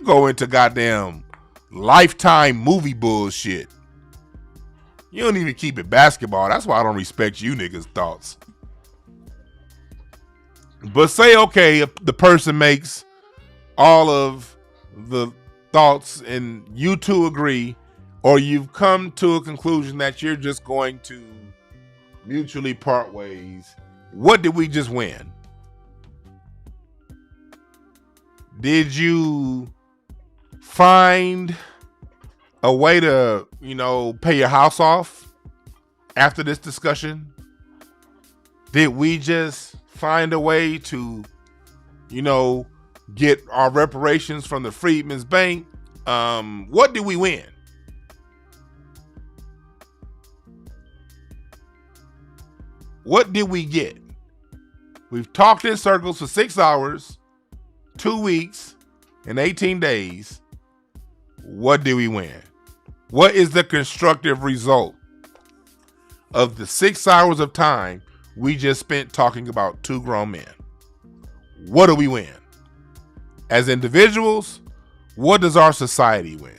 go into goddamn Lifetime movie bullshit. You don't even keep it basketball. That's why I don't respect you niggas' thoughts. But say, okay, the person makes all of the thoughts and you two agree, or you've come to a conclusion that you're just going to mutually part ways. What did we just win? Did you find a way to, pay your house off after this discussion? Did we just find a way to, get our reparations from the Freedmen's Bank? What did we win? What did we get? We've talked in circles for 6 hours, 2 weeks, and 18 days. What did we win? What is the constructive result of the 6 hours of time we just spent talking about two grown men? What do we win? As individuals, what does our society win?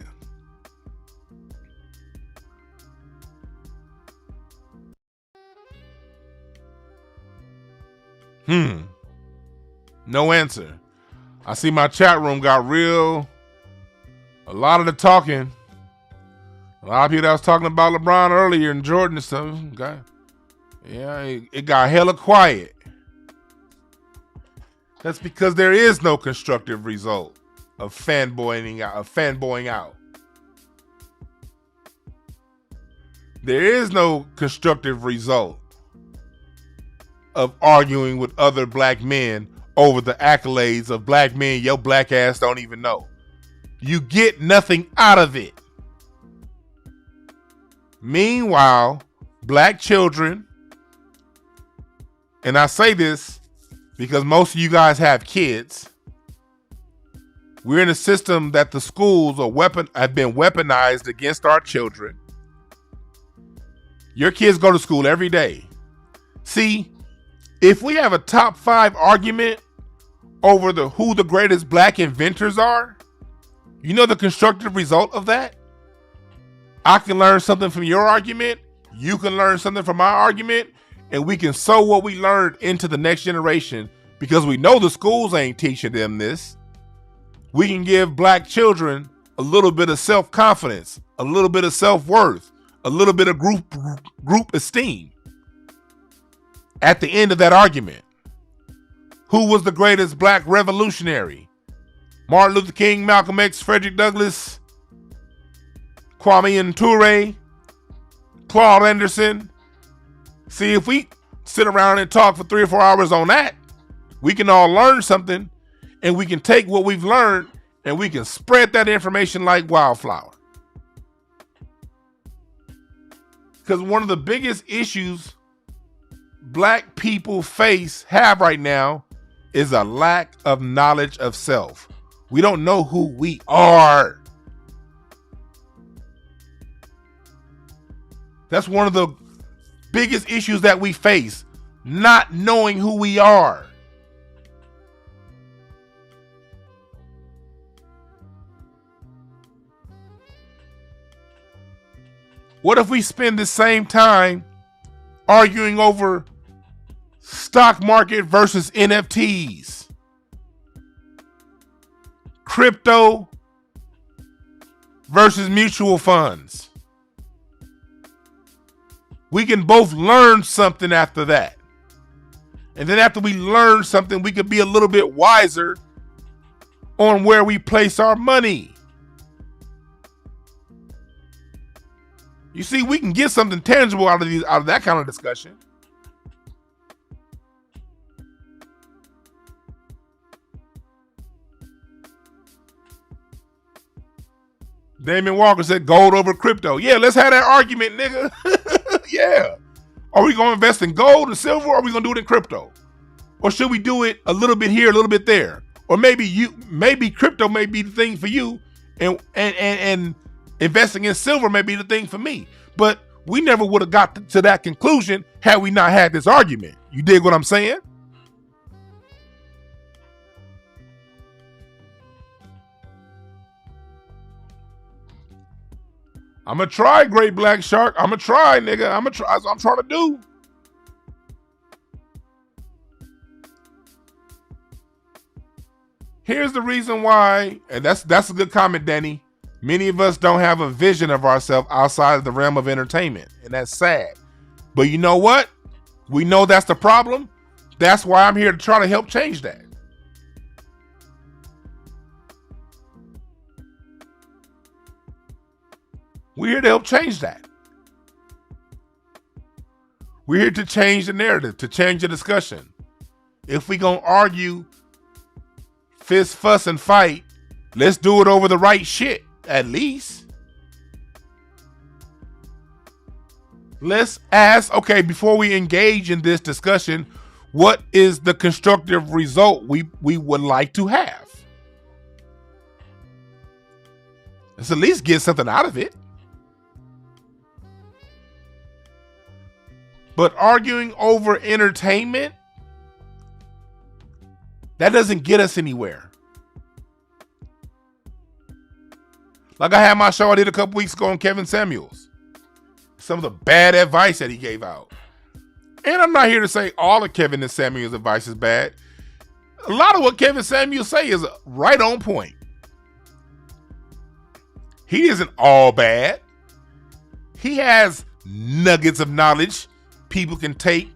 No answer. I see my chat room got real. A lot of the talking. A lot of people that was talking about LeBron earlier and Jordan and stuff. It got hella quiet. That's because there is no constructive result of fanboying out. There is no constructive result of arguing with other black men over the accolades of black men your black ass don't even know. You get nothing out of it. Meanwhile, black children, and I say this because most of you guys have kids, we're in a system that the schools have been weaponized against our children. Your kids go to school every day. See, if we have a top 5 argument over who the greatest black inventors are, you know the constructive result of that? I can learn something from your argument. You can learn something from my argument. and we can sow what we learned into the next generation because we know the schools ain't teaching them this. We can give black children a little bit of self-confidence, a little bit of self-worth, a little bit of group esteem. At the end of that argument, who was the greatest black revolutionary? Martin Luther King, Malcolm X, Frederick Douglass, Kwame Nkrumah, Claude Anderson. See, if we sit around and talk for 3 or 4 hours on that, we can all learn something, and we can take what we've learned and we can spread that information like wildflower. Because one of the biggest issues black people have right now is a lack of knowledge of self. We don't know who we are. That's one of the biggest issues that we face, not knowing who we are. What if we spend the same time arguing over stock market versus NFTs, crypto versus mutual funds? We can both learn something after that. And then after we learn something, we can be a little bit wiser on where we place our money. You see, we can get something tangible out of that kind of discussion. Damon Walker said gold over crypto. Yeah, let's have that argument, nigga. Yeah. Are we going to invest in gold and silver, or are we going to do it in crypto? Or should we do it a little bit here, a little bit there? Or maybe crypto may be the thing for you, and investing in silver may be the thing for me. But we never would have got to that conclusion had we not had this argument. You dig what I'm saying? I'm going to try, Great Black Shark. I'm going to try, nigga. I'm going to try. That's what I'm trying to do. Here's the reason why, and that's a good comment, Danny. Many of us don't have a vision of ourselves outside of the realm of entertainment, and that's sad. But you know what? We know that's the problem. That's why I'm here to try to help change that. We're here to help change that. We're here to change the narrative, to change the discussion. If we gonna argue, fist, fuss, and fight, let's do it over the right shit, at least. Let's ask, okay, before we engage in this discussion, what is the constructive result we would like to have? Let's at least get something out of it. But arguing over entertainment, that doesn't get us anywhere. Like I had my show I did a couple weeks ago on Kevin Samuels. Some of the bad advice that he gave out. And I'm not here to say all of Kevin and Samuels' advice is bad. A lot of what Kevin Samuels say is right on point. He isn't all bad. He has nuggets of knowledge people can take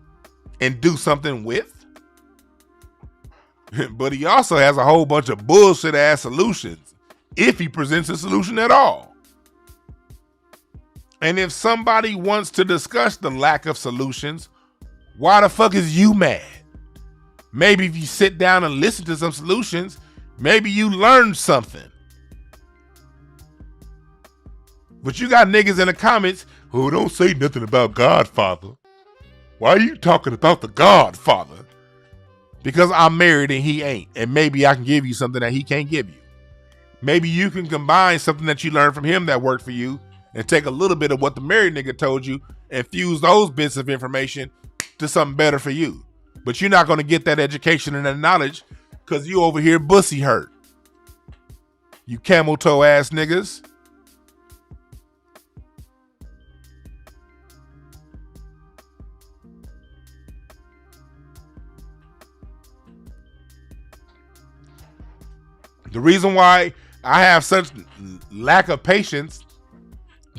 and do something with. But he also has a whole bunch of bullshit ass solutions, if he presents a solution at all. And if somebody wants to discuss the lack of solutions, why the fuck is you mad? Maybe if you sit down and listen to some solutions, maybe you learn something. But you got niggas in the comments who don't say nothing about Godfather. Why are you talking about the Godfather? Because I'm married and he ain't. And maybe I can give you something that he can't give you. Maybe you can combine something that you learned from him that worked for you and take a little bit of what the married nigga told you and fuse those bits of information to something better for you. But you're not going to get that education and that knowledge because you over here bussy hurt. You camel toe ass niggas. The reason why I have such lack of patience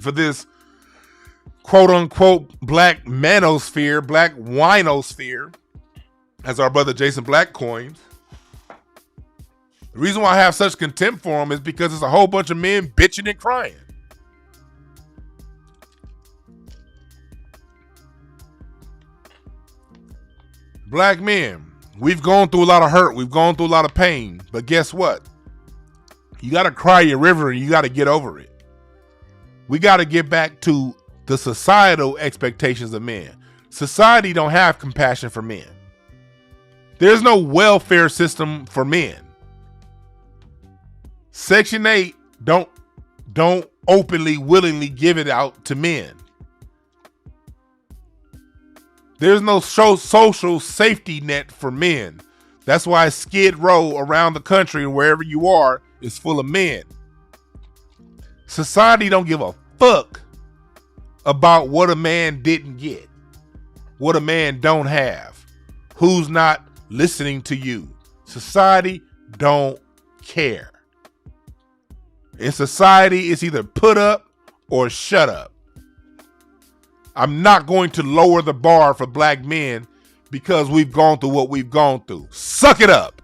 for this quote unquote black manosphere, black winosphere, as our brother Jason Black coins. The reason why I have such contempt for him is because it's a whole bunch of men bitching and crying. Black men, we've gone through a lot of hurt. We've gone through a lot of pain. But guess what? You got to cry your river and you got to get over it. We got to get back to the societal expectations of men. Society don't have compassion for men. There's no welfare system for men. Section 8 don't openly, willingly give it out to men. There's no social safety net for men. That's why Skid Row around the country, wherever you are, is full of men. Society don't give a fuck about what a man didn't get, what a man don't have, who's not listening to you. Society don't care. In society, it's either put up or shut up. I'm not going to lower the bar for black men because we've gone through what we've gone through. Suck it up.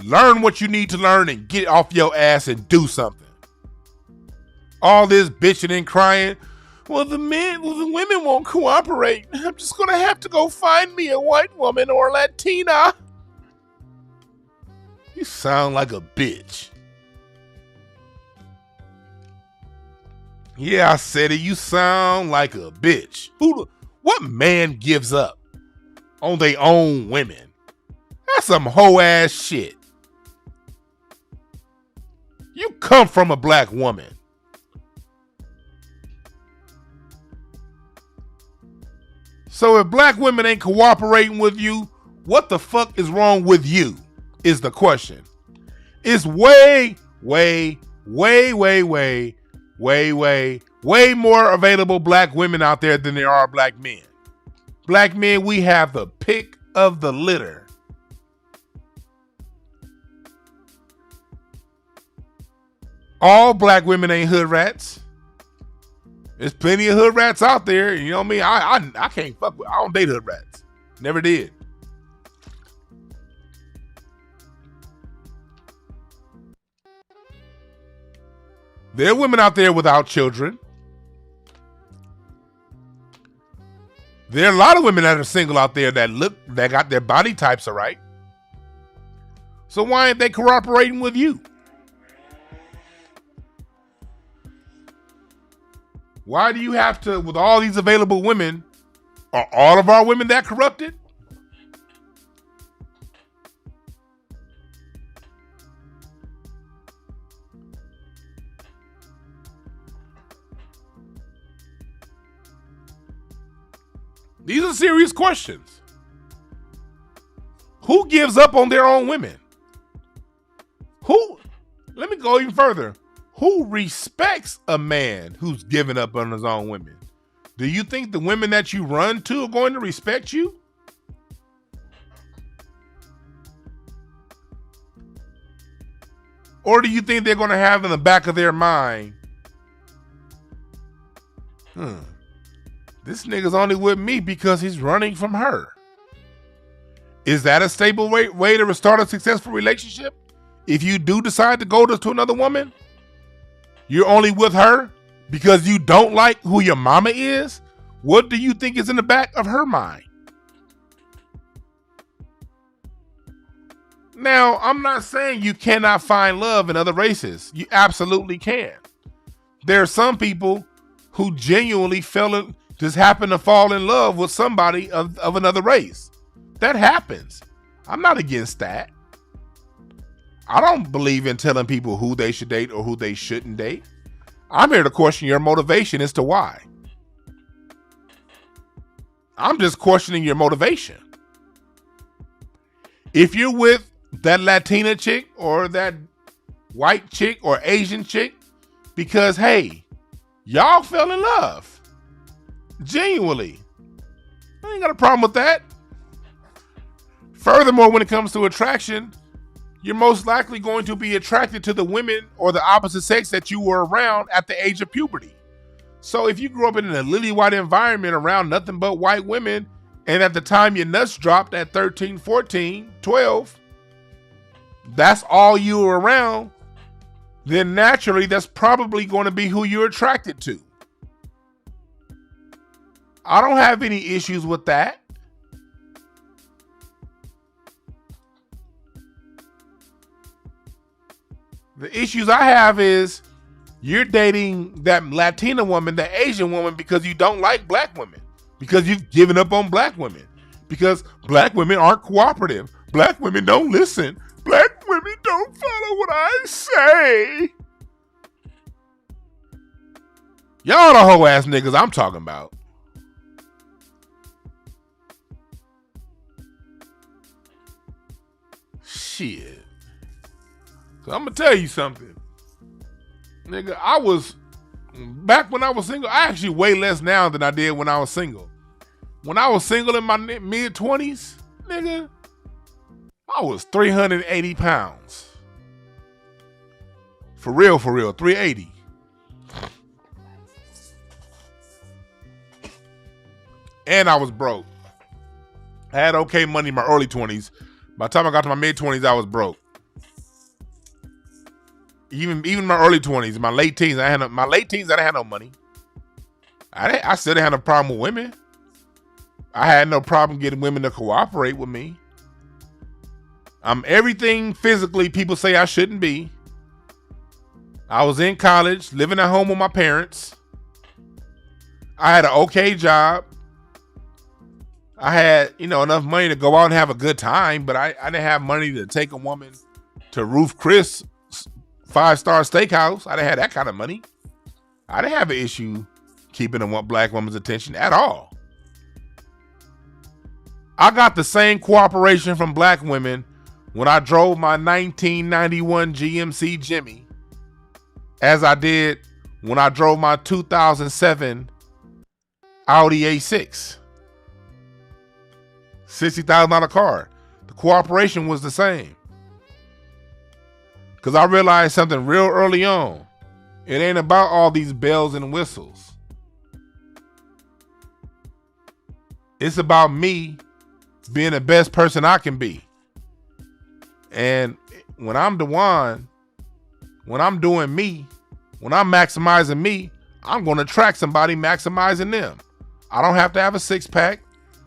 Learn what you need to learn and get off your ass and do something. All this bitching and crying. Well, the women won't cooperate. I'm just going to have to go find me a white woman or Latina. You sound like a bitch. Yeah, I said it. You sound like a bitch. What man gives up on their own women? That's some hoe ass shit. You come from a black woman. So if black women ain't cooperating with you, what the fuck is wrong with you is the question. It's way more available black women out there than there are black men. Black men, we have the pick of the litter. All black women ain't hood rats. There's plenty of hood rats out there. You know what I mean? I can't fuck with. I don't date hood rats. Never did. There are women out there without children. There are a lot of women that are single out there that got their body types all right. So why aren't they cooperating with you? Why do you have to, with all these available women, are all of our women that corrupted? These are serious questions. Who gives up on their own women? Let me go even further. Who respects a man who's given up on his own women? Do you think the women that you run to are going to respect you? Or do you think they're going to have in the back of their mind, this nigga's only with me because he's running from her? Is that a stable way to restart a successful relationship? If you do decide to go to another woman, you're only with her because you don't like who your mama is? What do you think is in the back of her mind? Now, I'm not saying you cannot find love in other races. You absolutely can. There are some people who genuinely just happen to fall in love with somebody of another race. That happens. I'm not against that. I don't believe in telling people who they should date or who they shouldn't date. I'm here to question your motivation as to why. I'm just questioning your motivation. If you're with that Latina chick or that white chick or Asian chick because, hey, y'all fell in love, genuinely, I ain't got a problem with that. Furthermore, when it comes to attraction, you're most likely going to be attracted to the women or the opposite sex that you were around at the age of puberty. So if you grew up in a lily white environment around nothing but white women, and at the time your nuts dropped at 13, 14, 12, that's all you were around, then naturally that's probably going to be who you're attracted to. I don't have any issues with that. The issues I have is you're dating that Latina woman, the Asian woman, because you don't like black women, because you've given up on black women, because black women aren't cooperative. Black women don't listen. Black women don't follow what I say. Y'all the hoe ass niggas I'm talking about. Shit. So I'm gonna tell you something. Nigga, back when I was single, I actually weigh less now than I did when I was single. When I was single in my mid-20s, nigga, I was 380 pounds. For real, 380. And I was broke. I had okay money in my early 20s. By the time I got to my mid-20s, I was broke. Even my early 20s, my late teens, I didn't have no money. I still didn't have no problem with women. I had no problem getting women to cooperate with me. I'm everything physically people say I shouldn't be. I was in college, living at home with my parents. I had an okay job. I had, enough money to go out and have a good time, but I didn't have money to take a woman to Ruth Chris 5-star steakhouse. I didn't have that kind of money. I didn't have an issue keeping a black woman's attention at all. I got the same cooperation from black women when I drove my 1991 GMC Jimmy as I did when I drove my 2007 Audi A6. $60,000 car. The cooperation was the same. Because I realized something real early on. It ain't about all these bells and whistles. It's about me being the best person I can be. And when I'm Dwan, when I'm doing me, when I'm maximizing me, I'm going to attract somebody maximizing them. I don't have to have a six-pack.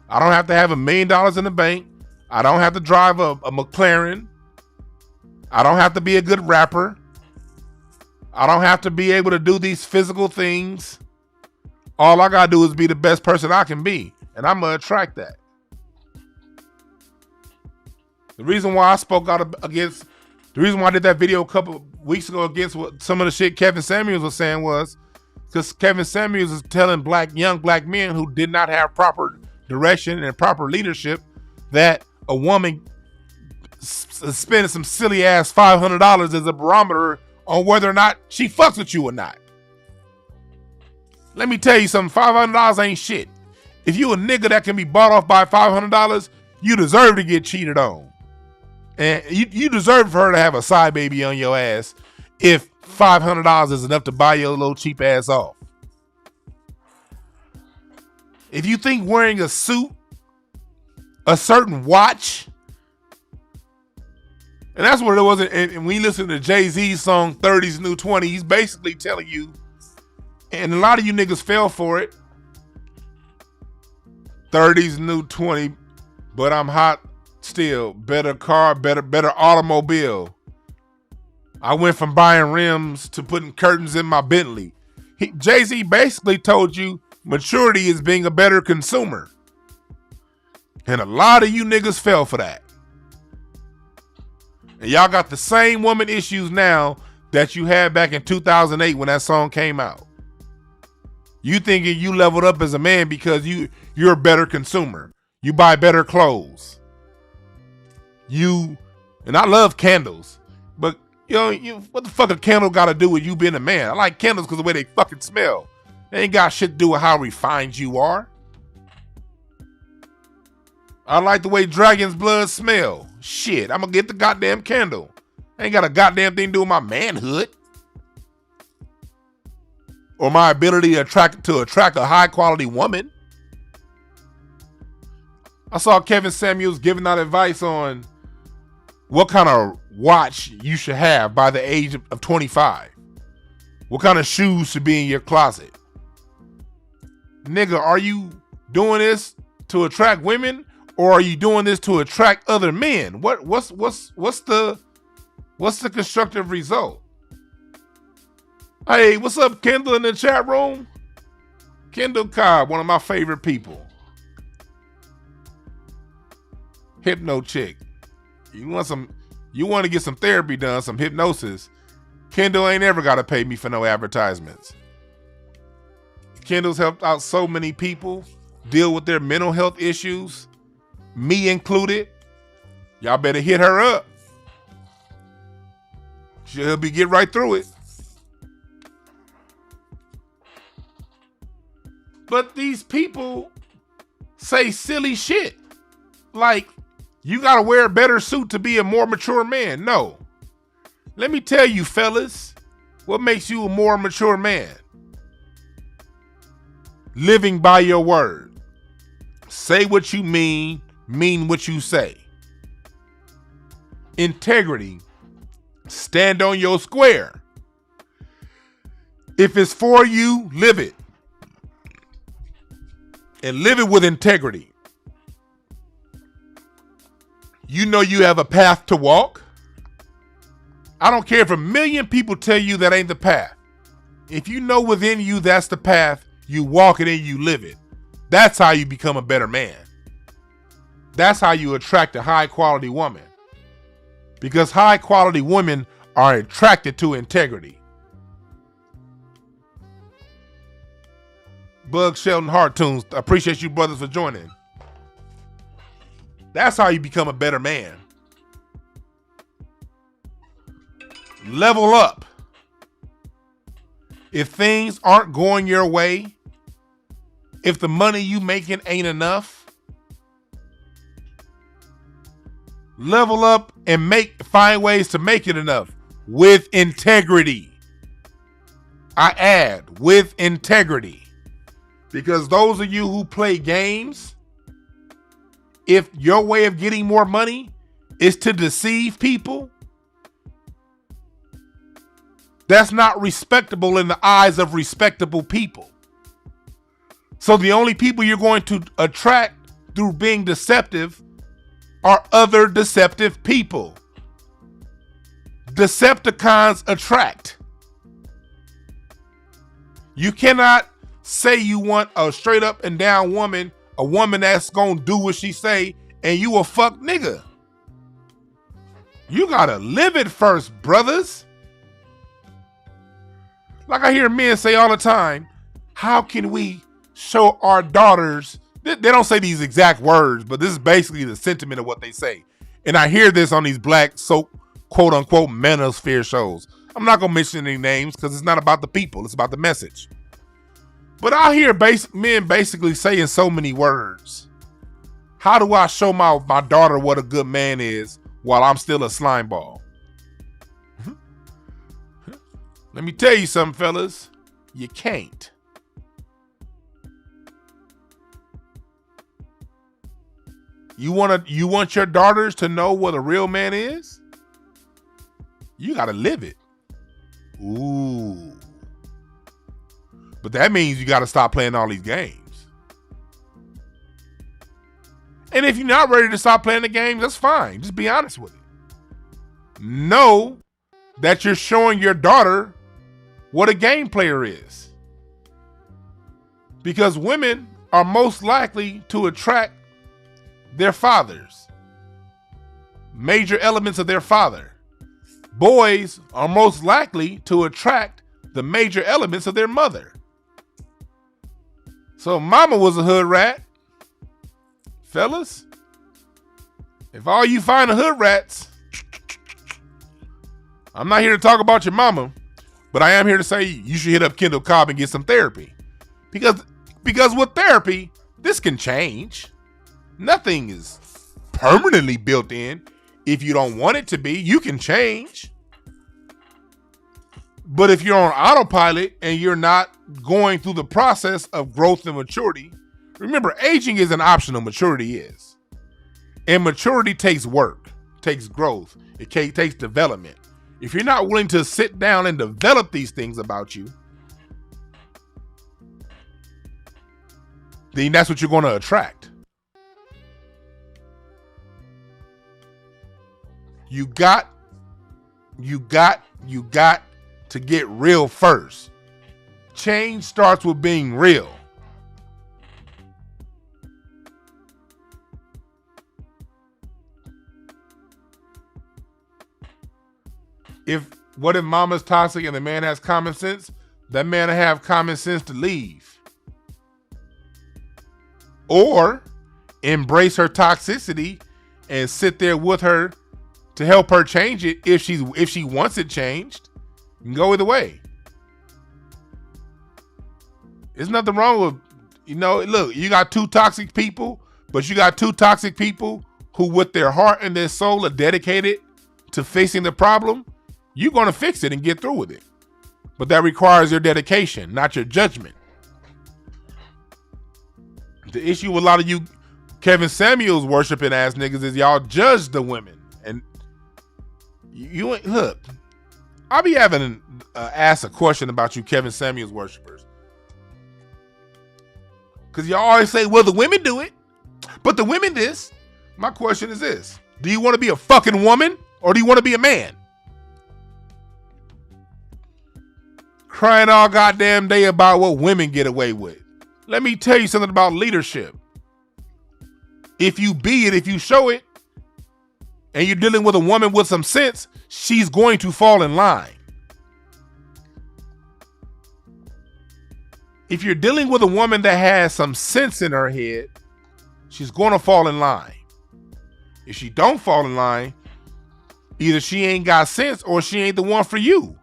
I don't have to have $1 million in the bank. I don't have to drive a McLaren. I don't have to be a good rapper. I don't have to be able to do these physical things. All I got to do is be the best person I can be. And I'm going to attract that. The reason why I spoke out against, the reason why I did that video a couple of weeks ago against what some of the shit Kevin Samuels was saying was because Kevin Samuels is telling young black men who did not have proper direction and proper leadership that a woman spending some silly ass $500 as a barometer on whether or not she fucks with you or not. Let me tell you something, $500 ain't shit. If you a nigga that can be bought off by $500, you deserve to get cheated on. And you deserve for her to have a side baby on your ass if $500 is enough to buy your little cheap ass off. If you think wearing a suit, a certain watch, and that's what it was. And when you listen to Jay-Z's song 30's New 20, he's basically telling you, and a lot of you niggas fell for it, 30's New 20, but I'm hot still. Better car, better automobile. I went from buying rims to putting curtains in my Bentley. Jay-Z basically told you maturity is being a better consumer. And a lot of you niggas fell for that. And y'all got the same woman issues now that you had back in 2008 when that song came out. You thinking you leveled up as a man because you're a better consumer. You buy better clothes. And I love candles, but what the fuck a candle got to do with you being a man? I like candles because of the way they fucking smell. They ain't got shit to do with how refined you are. I like the way dragon's blood smell. Shit, I'm gonna get the goddamn candle. Ain't got a goddamn thing to do with my manhood. Or my ability to attract a high quality woman. I saw Kevin Samuels giving out advice on what kind of watch you should have by the age of 25. What kind of shoes should be in your closet. Nigga, are you doing this to attract women, or are you doing this to attract other men? What's the constructive result? Hey, what's up, Kendall, in the chat room? Kendall Cobb, one of my favorite people. Hypno chick. You want to get some therapy done, some hypnosis. Kendall ain't ever got to pay me for no advertisements. Kendall's helped out so many people deal with their mental health issues, me included. Y'all better hit her up. She'll get right through it. But these people say silly shit. Like, you gotta wear a better suit to be a more mature man. No. Let me tell you, fellas, what makes you a more mature man? Living by your word. Say what you mean what you say. Integrity. Stand on your square. If it's for you, live it. And live it with integrity. You know you have a path to walk. I don't care if a million people tell you that ain't the path. If you know within you that's the path, you walk it and you live it. That's how you become a better man. That's how you attract a high quality woman. Because high quality women are attracted to integrity. Bug Sheldon Hartoons, appreciate you brothers for joining. That's how you become a better man. Level up. If things aren't going your way, if the money you making ain't enough, level up and find ways to make it enough with integrity. I add, with integrity. Because those of you who play games, if your way of getting more money is to deceive people, that's not respectable in the eyes of respectable people. So the only people you're going to attract through being deceptive are other deceptive people. Decepticons attract. You cannot say you want a straight up and down woman, a woman that's gonna do what she say, and you a fuck nigga. You gotta live it first, brothers. Like I hear men say all the time, how can we show our daughters, they don't say these exact words, but this is basically the sentiment of what they say. And I hear this on these black so quote unquote manosphere shows. I'm not gonna mention any names because it's not about the people, it's about the message. But I hear men basically saying so many words. How do I show my daughter what a good man is while I'm still a slime ball? Let me tell you something, fellas. You can't. You want your daughters to know what a real man is? You gotta live it. Ooh. But that means you got to stop playing all these games. And if you're not ready to stop playing the games, that's fine. Just be honest with it. Know that you're showing your daughter what a game player is. Because women are most likely to attract their fathers. Major elements of their father. Boys are most likely to attract the major elements of their mother. So mama was a hood rat. Fellas, if all you find are hood rats, I'm not here to talk about your mama, but I am here to say you should hit up Kendall Cobb and get some therapy. Because with therapy, this can change. Nothing is permanently built in. If you don't want it to be, you can change. But if you're on autopilot and you're not going through the process of growth and maturity, remember, aging isn't optional, maturity is. And maturity takes work, takes growth, it takes development. If you're not willing to sit down and develop these things about you, then that's what you're going to attract. You got to get real first. Change starts with being real. What if mama's toxic and the man has common sense? That man will have common sense to leave. Or embrace her toxicity and sit there with her to help her change it if she wants it changed. You can go either way. There's nothing wrong with, look, you got two toxic people, but you got two toxic people who with their heart and their soul are dedicated to fixing the problem. You're going to fix it and get through with it. But that requires your dedication, not your judgment. The issue with a lot of you Kevin Samuels worshiping ass niggas is y'all judge the women. And you ain't, look, I'll be having asked a question about you Kevin Samuels worshipers. Because y'all always say, well, the women do it. But the women this. My question is this. Do you want to be a fucking woman or do you want to be a man? Crying all goddamn day about what women get away with. Let me tell you something about leadership. If you be it, if you show it, and you're dealing with a woman with some sense, she's going to fall in line. If you're dealing with a woman that has some sense in her head, she's going to fall in line. If she don't fall in line, either she ain't got sense or she ain't the one for you.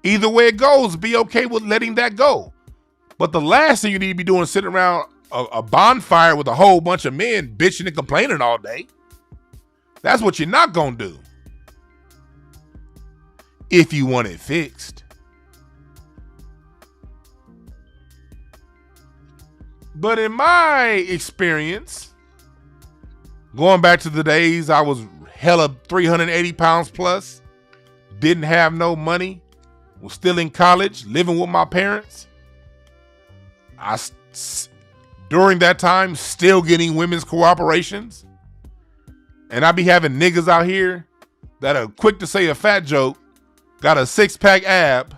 Either way it goes, be okay with letting that go. But the last thing you need to be doing is sitting around a bonfire with a whole bunch of men bitching and complaining all day. That's what you're not going to do. If you want it fixed. But in my experience, going back to the days I was hella 380 pounds plus, didn't have no money, was still in college, living with my parents. During that time, still getting women's cooperations. And I be having niggas out here that are quick to say a fat joke, got a 6-pack ab,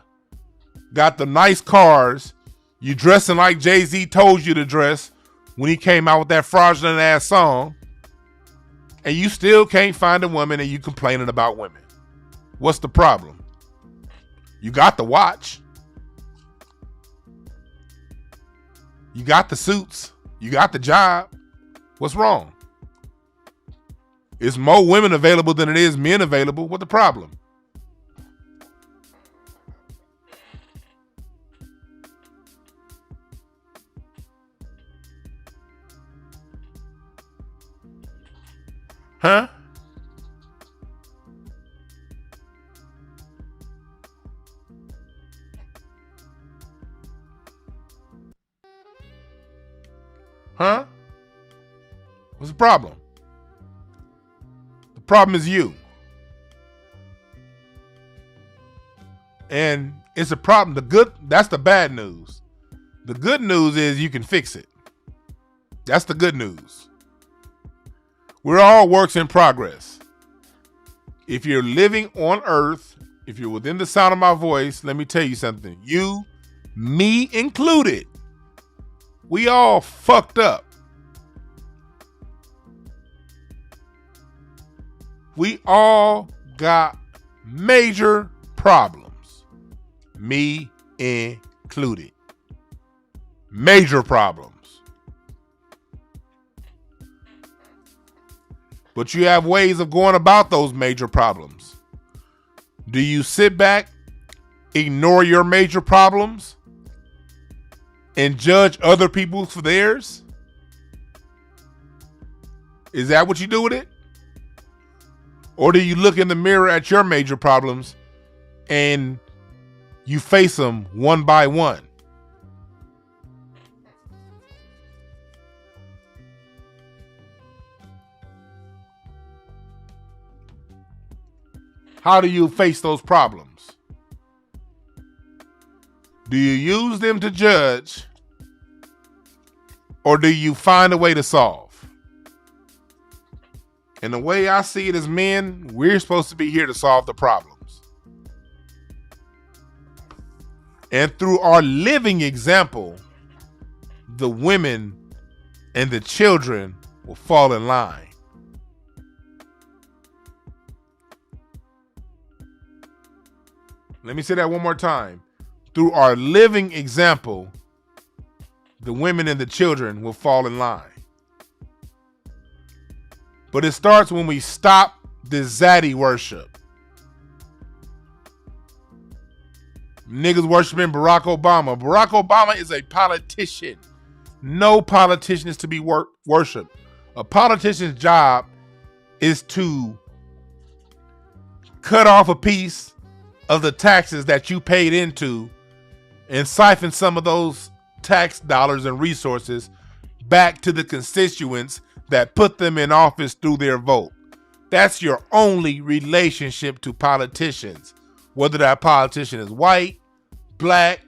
got the nice cars, you dressing like Jay-Z told you to dress when he came out with that fraudulent ass song, and you still can't find a woman and you complaining about women. What's the problem? You got the watch. You got the suits. You got the job. What's wrong? It's more women available than it is men available. What's the problem? Huh? Huh? What's the problem? The problem is you. And it's a problem. That's the bad news. The good news is you can fix it. That's the good news. We're all works in progress. If you're living on earth, if you're within the sound of my voice, let me tell you something. You, me included, we all fucked up. We all got major problems. Me included. Major problems. But you have ways of going about those major problems. Do you sit back, ignore your major problems, and judge other people for theirs? Is that what you do with it? Or do you look in the mirror at your major problems and you face them one by one? How do you face those problems? Do you use them to judge, or do you find a way to solve? And the way I see it as men, we're supposed to be here to solve the problems. And through our living example, the women and the children will fall in line. Let me say that one more time. Through our living example, the women and the children will fall in line. But it starts when we stop this zaddy worship. Niggas worshiping Barack Obama. Barack Obama is a politician. No politician is to be worshipped. A politician's job is to cut off a piece of the taxes that you paid into and siphon some of those tax dollars and resources back to the constituents that put them in office through their vote. That's your only relationship to politicians, whether that politician is white, black,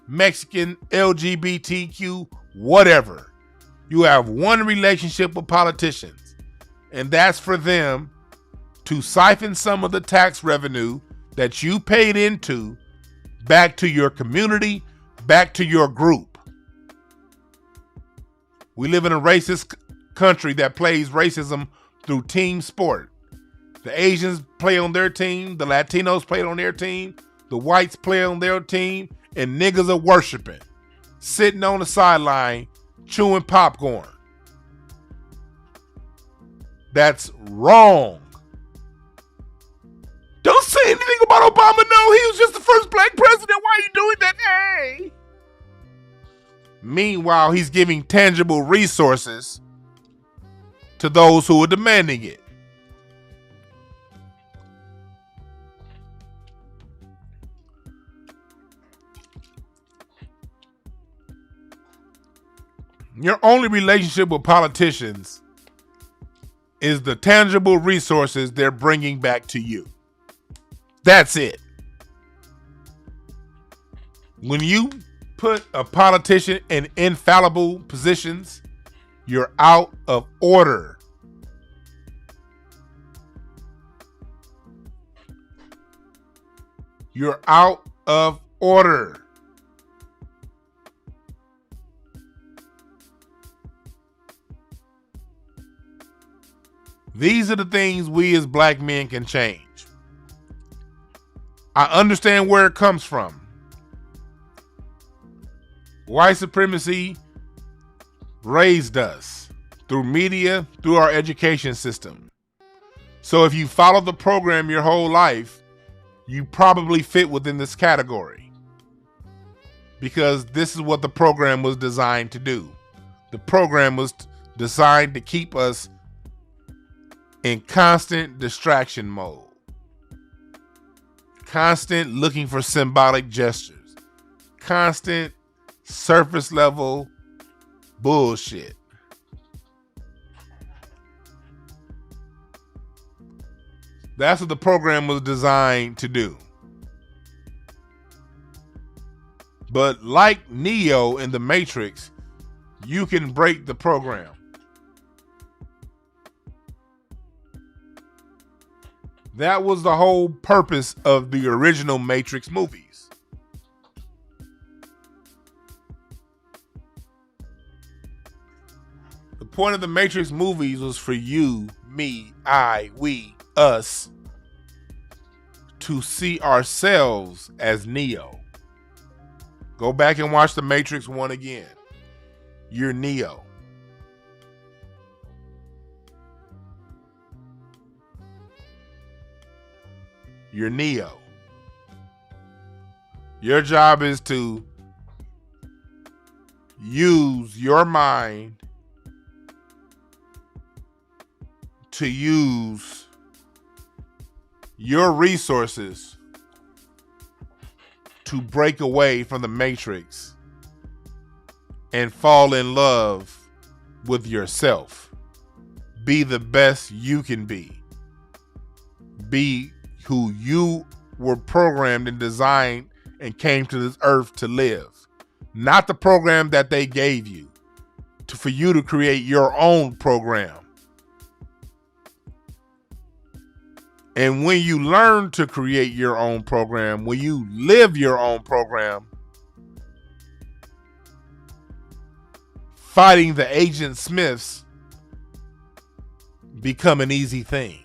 Mexican, LGBTQ, whatever. You have one relationship with politicians, and that's for them to siphon some of the tax revenue that you paid into back to your community, back to your group. We live in a racist country that plays racism through team sport. The Asians play on their team, the Latinos play on their team, the whites play on their team, and niggas are worshiping, sitting on the sideline, chewing popcorn. That's wrong. Don't say anything about Obama. No, he was just the first black president. Why are you doing that? Hey. Meanwhile, he's giving tangible resources to those who are demanding it. Your only relationship with politicians is the tangible resources they're bringing back to you. That's it. When you put a politician in infallible positions, you're out of order. You're out of order. These are the things we as black men can change. I understand where it comes from. White supremacy raised us through media, through our education system. So if you follow the program your whole life, you probably fit within this category, because this is what the program was designed to do. The program was designed to keep us in constant distraction mode, constant looking for symbolic gestures, constant surface level bullshit. That's what the program was designed to do. But like Neo in the Matrix, you can break the program. That was the whole purpose of the original Matrix movies. The point of the Matrix movies was for you, me, I, we, us to see ourselves as Neo. Go back and watch the Matrix 1 again. You're Neo. You're Neo. Your job is to use your mind to use your resources to break away from the matrix and fall in love with yourself. Be the best you can be. Be who you were programmed and designed and came to this earth to live. Not the program that they gave you, for you to create your own program. And when you learn to create your own program, when you live your own program, fighting the Agent Smiths become an easy thing.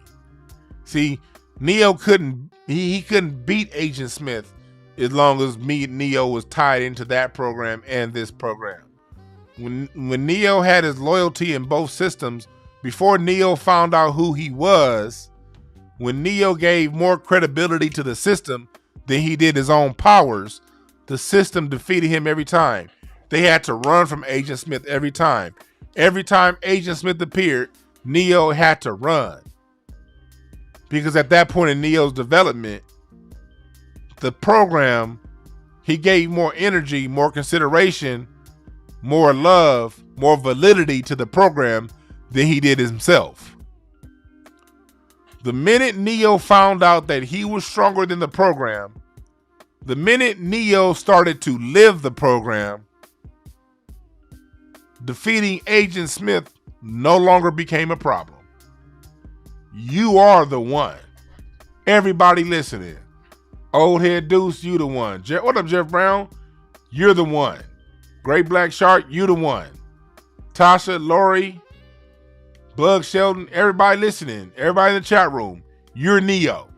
See, Neo couldn't beat Agent Smith as long as Neo was tied into that program and this program. When Neo had his loyalty in both systems, before Neo found out who he was, when Neo gave more credibility to the system than he did his own powers, the system defeated him every time. They had to run from Agent Smith every time. Every time Agent Smith appeared, Neo had to run. Because at that point in Neo's development, the program, he gave more energy, more consideration, more love, more validity to the program than he did himself. The minute Neo found out that he was stronger than the program, the minute Neo started to live the program, defeating Agent Smith no longer became a problem. You are the one. Everybody listening. Old Head Deuce, you the one. What up, Jeff Brown? You're the one. Great Black Shark, you the one. Tasha, Lori, Bug Sheldon, everybody listening, everybody in the chat room, you're Neo.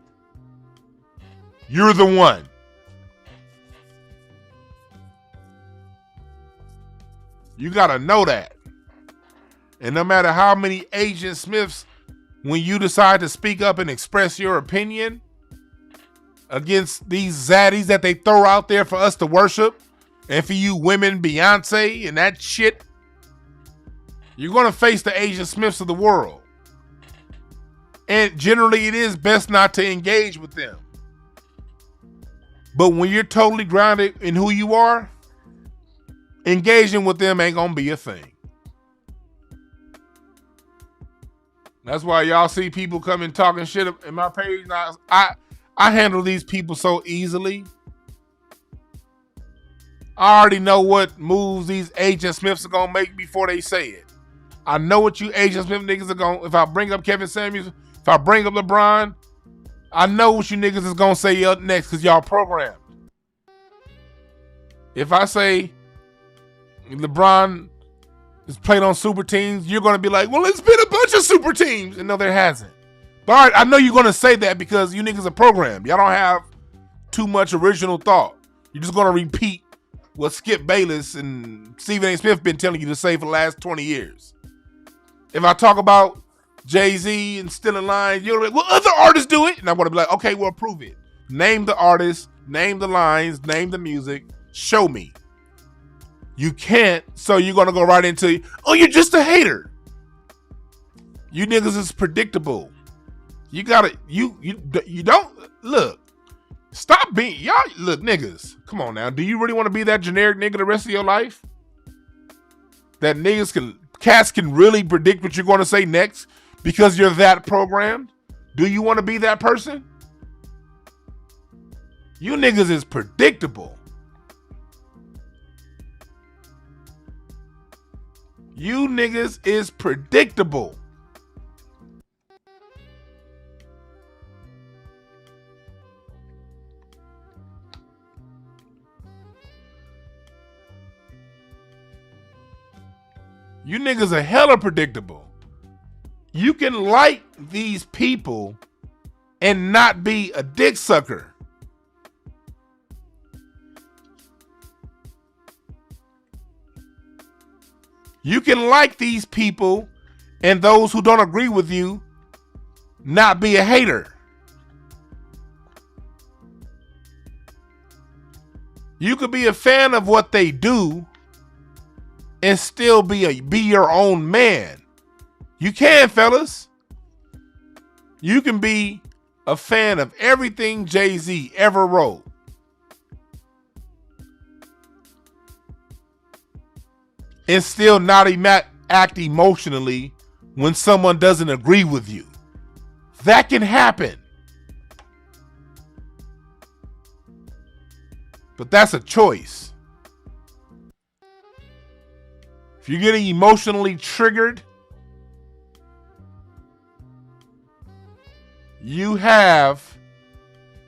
You're the one. You gotta know that. And no matter how many Agent Smiths, when you decide to speak up and express your opinion against these zaddies that they throw out there for us to worship, and for you women, Beyonce and that shit, you're going to face the Agent Smiths of the world. And generally it is best not to engage with them. But when you're totally grounded in who you are, engaging with them ain't going to be a thing. That's why y'all see people coming talking shit in my page. Now, I handle these people so easily. I already know what moves these Agent Smiths are going to make before they say it. I know what you Agent Smith niggas are going to, if I bring up Kevin Samuels, if I bring up LeBron, I know what you niggas is going to say up next because y'all programmed. If I say LeBron is played on super teams, you're going to be like, well, it's been a bunch of super teams. And no, there hasn't. But all right, I know you're going to say that because you niggas are programmed. Y'all don't have too much original thought. You're just going to repeat what Skip Bayless and Stephen A. Smith been telling you to say for the last 20 years. If I talk about Jay-Z and Still in Line, you're like, well, other artists do it. And I'm going to be like, okay, well, prove it. Name the artist, name the lines, name the music, show me. You can't, so you're going to go right into, oh, you're just a hater. You niggas is predictable. You gotta, you don't, look, stop being, y'all, look, niggas, come on now. Do you really want to be that generic nigga the rest of your life? That cats can really predict what you're going to say next because you're that programmed? Do you want to be that person? You niggas is predictable. You niggas is predictable. You niggas are hella predictable. You can like these people and not be a dick sucker. You can like these people and those who don't agree with you not be a hater. You could be a fan of what they do and still be your own man. You can, fellas. You can be a fan of everything Jay-Z ever wrote. And still not act emotionally when someone doesn't agree with you. That can happen. But that's a choice. If you're getting emotionally triggered, you have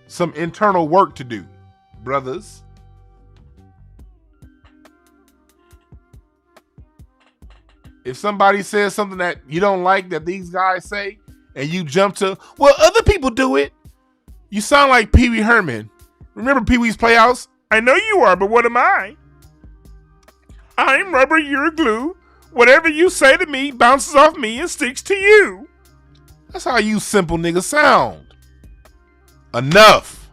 some internal work to do, brothers. If somebody says something that you don't like that these guys say, and you jump to, well, other people do it, you sound like Pee Wee Herman. Remember Pee Wee's Playhouse? I know you are, but what am I? I'm rubber, you're glue. Whatever you say to me bounces off me and sticks to you. That's how you simple niggas sound. Enough.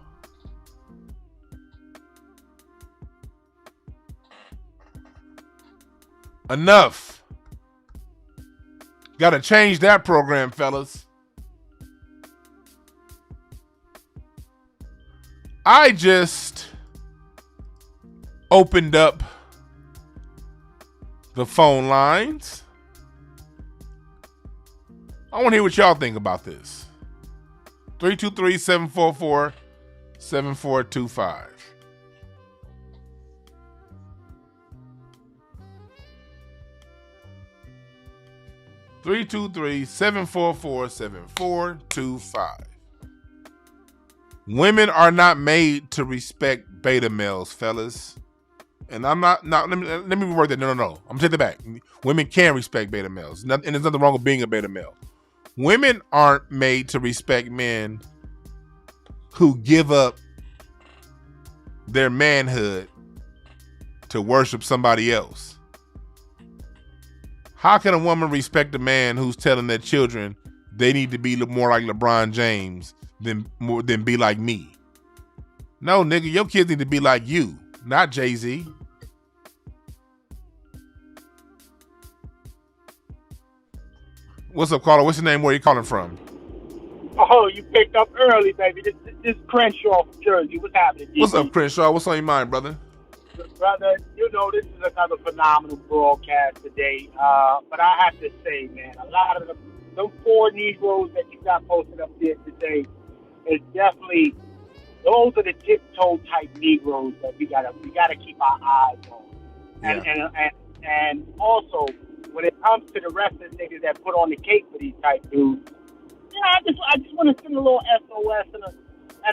Enough. Gotta change that program, fellas. I just opened up the phone lines. I want to hear what y'all think about this. 323-744-7425. Three, 744-7425. Women are not made to respect beta males, fellas. And I'm not let me reword that. No. I'm gonna take that back. Women can respect beta males. And there's nothing wrong with being a beta male. Women aren't made to respect men who give up their manhood to worship somebody else. How can a woman respect a man who's telling their children they need to be more like LeBron James than be like me? No, nigga, your kids need to be like you, not Jay-Z. What's up, caller? What's your name? Where you calling from? Oh, you picked up early, baby. This is Scruncho from Jersey. What's happening? What's up, Crenshaw? What's on your mind, brother? Brother, you know, this is another phenomenal broadcast today. But I have to say, man, a lot of them 4 Negroes that you got posted up there today is definitely, those are the tiptoe type Negroes that we gotta keep our eyes on. And also, when it comes to the rest of the niggas that put on the cake for these type dudes, I just want to send a little SOS and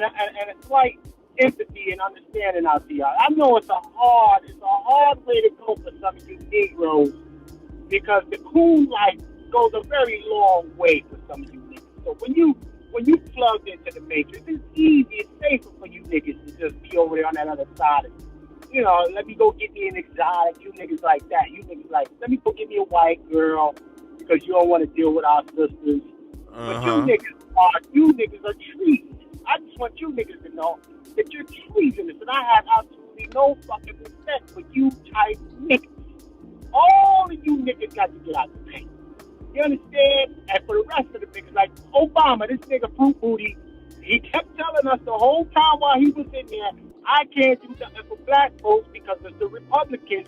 a slight empathy and understanding out to y'all. I know it's a hard way to go for some of you Negroes, because the cool life goes a very long way for some of you niggas. So when you plugged into the matrix, it's easy, it's safer for you niggas to just be over there on that other side of, let me go get me an exotic. You niggas like that. You niggas like, let me go get me a white girl because you don't want to deal with our sisters. But you niggas are treasonous. I just want you niggas to know that you're treasonous, and I have absolutely no fucking respect for you type niggas. All of you niggas got to get out the paint. You understand? And for the rest of the niggas, like Obama, this nigga Fruit Booty, he kept telling us the whole time while he was in there, I can't do nothing for black folks because it's the Republicans.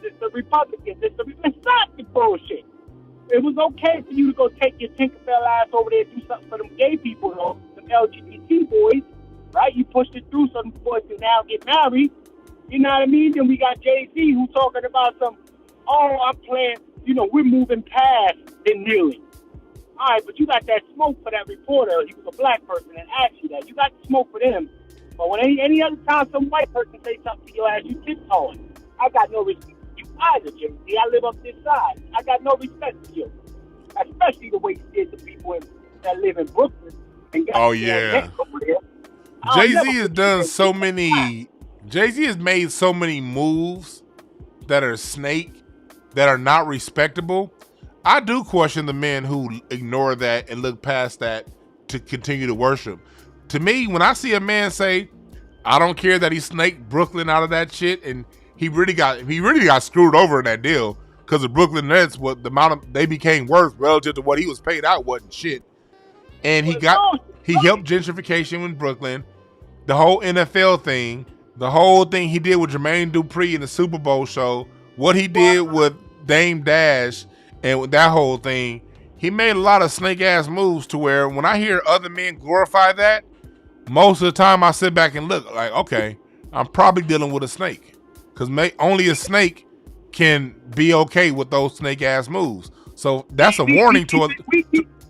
Stop the bullshit. It was okay for you to go take your Tinkerbell ass over there and do something for them gay people, though, them LGBT boys, right? You pushed it through so them boys can now get married. You know what I mean? Then we got Jay-Z who talking about I'm playing, we're moving past the kneeling. All right, but you got that smoke for that reporter. He was a black person and asked you that. You got smoke for them. But when any other time some white person say something to your ass, you tiptoeing. I got no respect for you either, Jay-Z. I live up this side. I got no respect for you. Especially the way you did to people that live in Brooklyn. And got Jay-Z has done so many. Jay-Z has made so many moves that are snake, that are not respectable. I do question the men who ignore that and look past that to continue to worship. To me, when I see a man say, I don't care that he snaked Brooklyn out of that shit, and he really got screwed over in that deal because the Brooklyn Nets, they became worth relative to what he was paid out wasn't shit. And he got He helped gentrification in Brooklyn, the whole NFL thing, the whole thing he did with Jermaine Dupri in the Super Bowl show, what he did with Dame Dash and with that whole thing. He made a lot of snake ass moves to where when I hear other men glorify that, most of the time I sit back and look like, okay, I'm probably dealing with a snake, because only a snake can be okay with those snake ass moves. So that's a warning to us.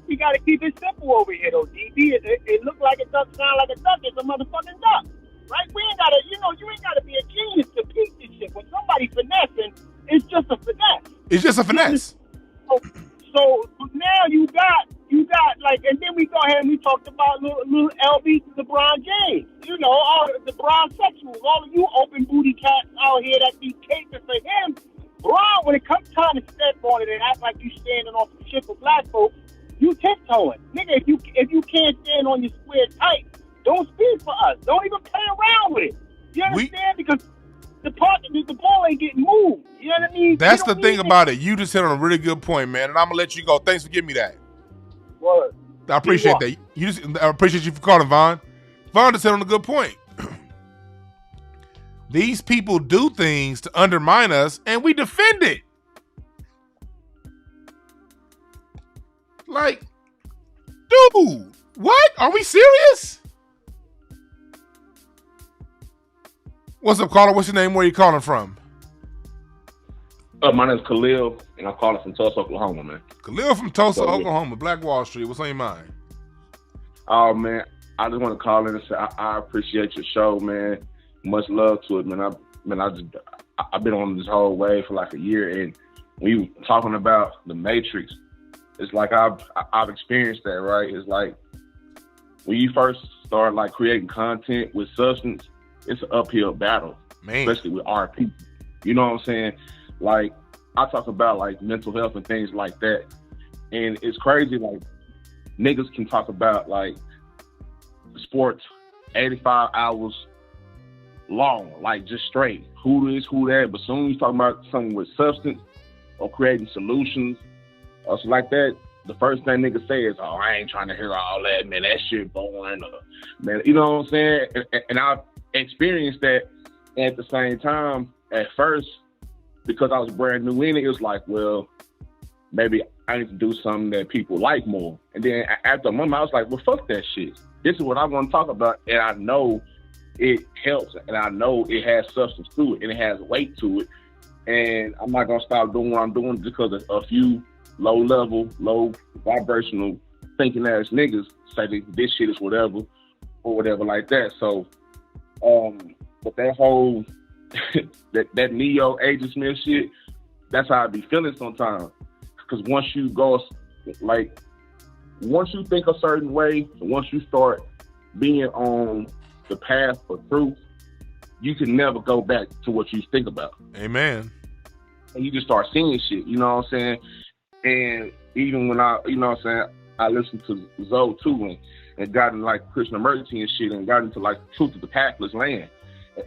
We got to keep it simple over here, though, DB. It look like a duck, sound like a duck. It's a motherfucking duck, right? We ain't got to, you ain't got to be a genius to peep this shit. When somebody finessing, it's just a finesse. It's just a finesse. So now you got like, and then we go ahead and we talked about little LB to LeBron James. All the Bron sexuals, all of you open booty cats out here that be caping for him. Bron, when it comes time to step on it and act like you standing on some shit for black folks, you tiptoeing. Nigga, if you can't stand on your square tight, don't speak for us. Don't even play around with it. You understand? Because the ball ain't getting moved. You know what I mean? That's the thing about it. You just hit on a really good point, man, and I'm gonna let you go. Thanks for giving me that. What? I appreciate that. I appreciate you for calling, Vaughn. Vaughn just hit on a good point. These people do things to undermine us, and we defend it. Like, dude, what? Are we serious? What's up, caller? What's your name? Where you calling from? My name's Khalil, and I'm calling from Tulsa, Oklahoma, man. Khalil from Tulsa, Oklahoma, Black Wall Street. What's on your mind? Oh, man, I just want to call in and say I appreciate your show, man. Much love to it, man. I've been on this whole wave for like a year, and when you talking about the Matrix, it's like I've experienced that, right? It's like when you first start like creating content with substance, it's an uphill battle, man. Especially with our people. You know what I'm saying? Like, I talk about like mental health and things like that, and it's crazy. Like, niggas can talk about like sports 85 hours long, like just straight, who this, who that. But soon as you talk about something with substance or creating solutions or something like that, the first thing niggas say is, "Oh, I ain't trying to hear all that, man. That shit boring." Man, you know what I'm saying? And I've experienced that. At the same time, at first, because I was brand new in it, it was like, well, maybe I need to do something that people like more. And then after a moment, I was like, well, fuck that shit. This is what I want to talk about. And I know it helps, and I know it has substance to it, and it has weight to it. And I'm not going to stop doing what I'm doing because of a few low-level, low vibrational thinking ass niggas say that this shit is whatever or whatever like that. So, but that whole that Neo Agent Smith shit, that's how I be feeling sometimes. Because once you think a certain way, once you start being on the path for truth, you can never go back to what you think about. Amen. And you just start seeing shit, you know what I'm saying? And even when I listened to Zoe too, and got into like Christian emergency and shit, and got into like Truth of the Pathless Land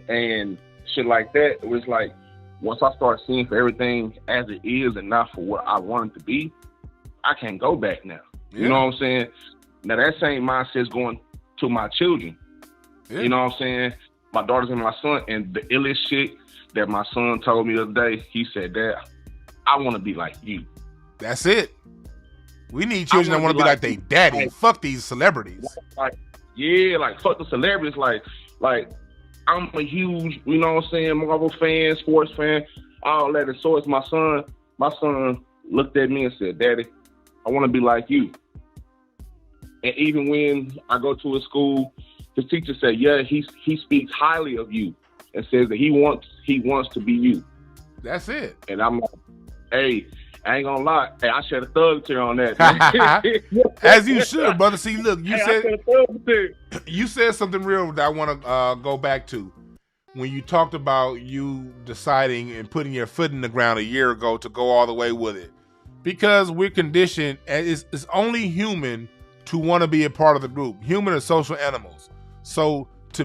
and shit like that, it was like, once I start seeing for everything as it is and not for what I want it to be, I can't go back now. Yeah. You know what I'm saying? Now that same mindset's going to my children. Yeah. You know what I'm saying? My daughters and my son, and the illest shit that my son told me the other day, he said, "Dad, I want to be like you." That's it. We need children that want to be like their daddy. Like, fuck these celebrities. Like fuck the celebrities. Like I'm a huge, you know what I'm saying, Marvel fan, sports fan, all that. And so is my son. My son looked at me and said, "Daddy, I want to be like you." And even when I go to a school, his teacher said, "Yeah, he speaks highly of you and says that he wants to be you." That's it. And I'm like, hey, I ain't gonna lie. Hey, I shed a thug tear on that. As you should, brother. See, look, you said something real that I want to go back to. When you talked about you deciding and putting your foot in the ground a year ago to go all the way with it. Because we're conditioned, and it's only human to want to be a part of the group. Human are social animals. So to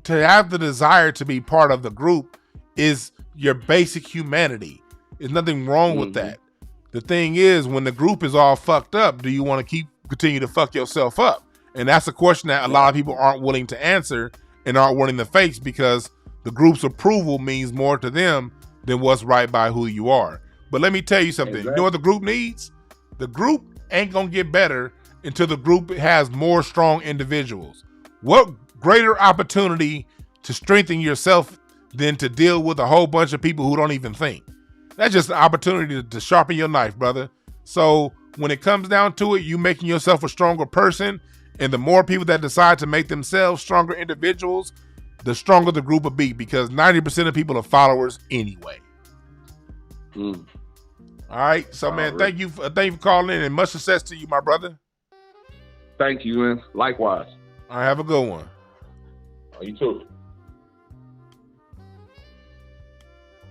have the desire to be part of the group is your basic humanity. There's nothing wrong with that. The thing is, when the group is all fucked up, do you want to continue to fuck yourself up? And that's a question that a lot of people aren't willing to answer and aren't willing to face, because the group's approval means more to them than what's right by who you are. But let me tell you something. Exactly. You know what the group needs? The group ain't going to get better until the group has more strong individuals. What greater opportunity to strengthen yourself than to deal with a whole bunch of people who don't even think? That's just an opportunity to sharpen your knife, brother. So when it comes down to it, you making yourself a stronger person, and the more people that decide to make themselves stronger individuals, the stronger the group will be, because 90% of people are followers anyway. All right. So, man, thank you for calling in, and much success to you, my brother. Thank you, man. Likewise. I have a good one. Oh, you too.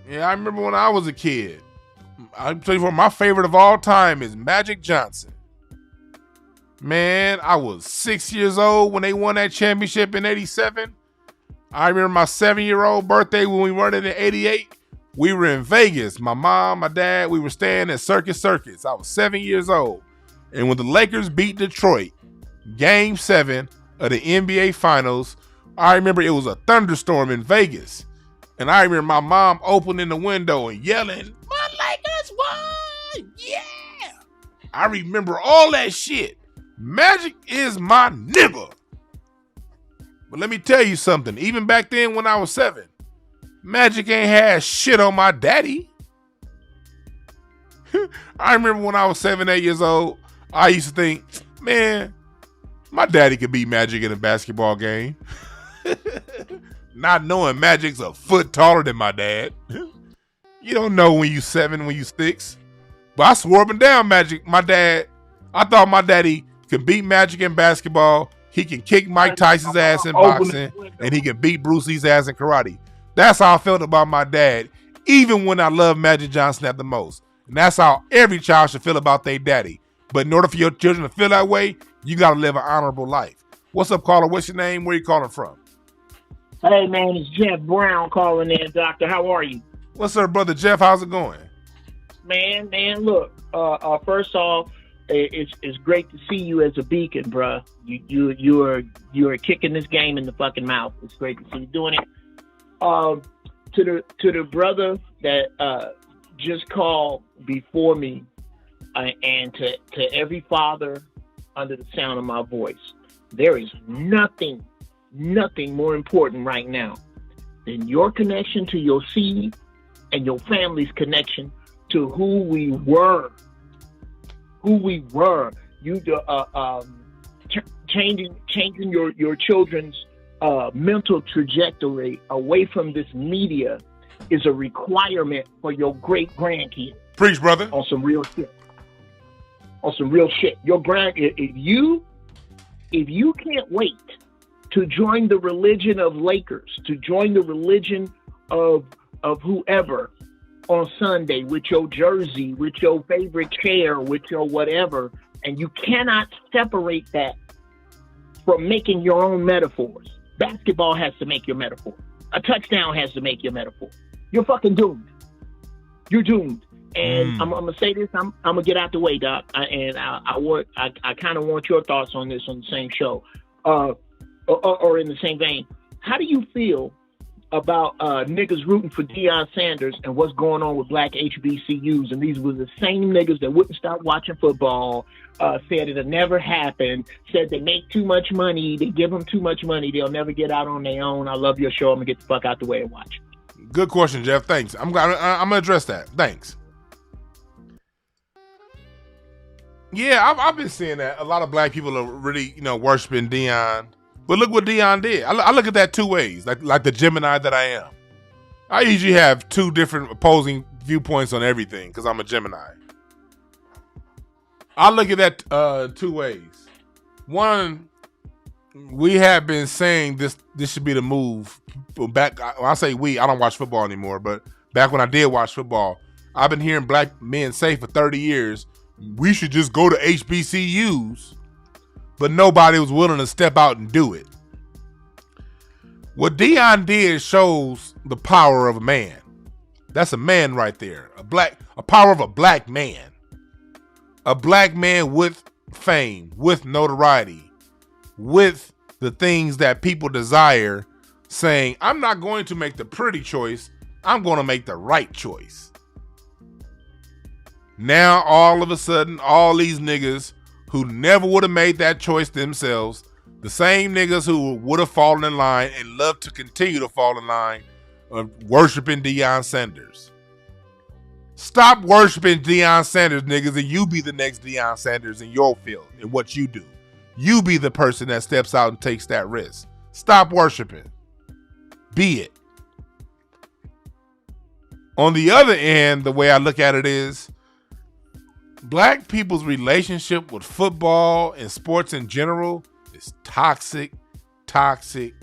Yeah, I remember when I was a kid. I'll tell you what, my favorite of all time is Magic Johnson. Man, I was 6 years old when they won that championship in 87. I remember my 7-year-old birthday when we won it in 88. We were in Vegas. My mom, my dad, we were staying at Circus. I was 7 years old. And when the Lakers beat Detroit, Game 7 of the NBA Finals, I remember it was a thunderstorm in Vegas. And I remember my mom opening the window and yelling, "My Lakers won! Yeah!" I remember all that shit. Magic is my nigga. But let me tell you something. Even back then when I was 7, Magic ain't had shit on my daddy. I remember when I was 7, 8 years old, I used to think, man, my daddy could beat Magic in a basketball game. Not knowing Magic's a foot taller than my dad. You don't know when you 7, when you 6. But I swore up and down Magic. My dad, I thought my daddy could beat Magic in basketball. He can kick Mike Tyson's ass in boxing, and he can beat Bruce Lee's ass in karate. That's how I felt about my dad, even when I loved Magic Johnson at the most. And that's how every child should feel about their daddy. But in order for your children to feel that way, you got to live an honorable life. What's up, caller? What's your name? Where you calling from? Hey, man, it's Jeff Brown calling in, Doctor. How are you? What's up, brother Jeff? How's it going? Man, look, first off, it's great to see you as a beacon, bruh. You are kicking this game in the fucking mouth. It's great to see you doing it. To the brother that just called before me, and to every father under the sound of my voice, there is nothing more important right now than your connection to your seed and your family's connection to who we were. You changing your children's mental trajectory away from this media is a requirement for your great grandkids. Preach, brother. On some real shit. Your if you can't wait to join the religion of Lakers, to join the religion of whoever on Sunday with your jersey, with your favorite chair, with your whatever, and you cannot separate that from making your own metaphors. Basketball has to make your metaphor. A touchdown has to make your metaphor. You're fucking doomed. You're doomed. And I'm gonna say this. I'm gonna get out the way, Doc. I kind of want your thoughts on this on the same show, or in the same vein. How do you feel about niggas rooting for Deion Sanders and what's going on with black HBCUs? And these were the same niggas that wouldn't stop watching football, said it'll never happen, said they make too much money, they give them too much money, they'll never get out on their own. I love your show. I'm gonna get the fuck out the way and watch. Good question, Jeff. Thanks. I'm gonna address that. Thanks. Yeah, I've been seeing that. A lot of black people are really, worshiping Deion. But look what Deion did. I look at that two ways, like the Gemini that I am. I usually have two different opposing viewpoints on everything because I'm a Gemini. I look at that two ways. One, we have been saying this should be the move. Back, when I say we, I don't watch football anymore, but back when I did watch football, I've been hearing black men say for 30 years, we should just go to HBCUs, but nobody was willing to step out and do it. What Deion did shows the power of a man. That's a man right there. A power of a black man. A black man with fame, with notoriety, with the things that people desire, saying, I'm not going to make the pretty choice, I'm going to make the right choice. Now, all of a sudden, all these niggas who never would have made that choice themselves, the same niggas who would have fallen in line and love to continue to fall in line, of worshiping Deion Sanders. Stop worshiping Deion Sanders, niggas, and you be the next Deion Sanders in your field and what you do. You be the person that steps out and takes that risk. Stop worshiping. Be it. On the other end, the way I look at it is, black people's relationship with football and sports in general is toxic, toxic,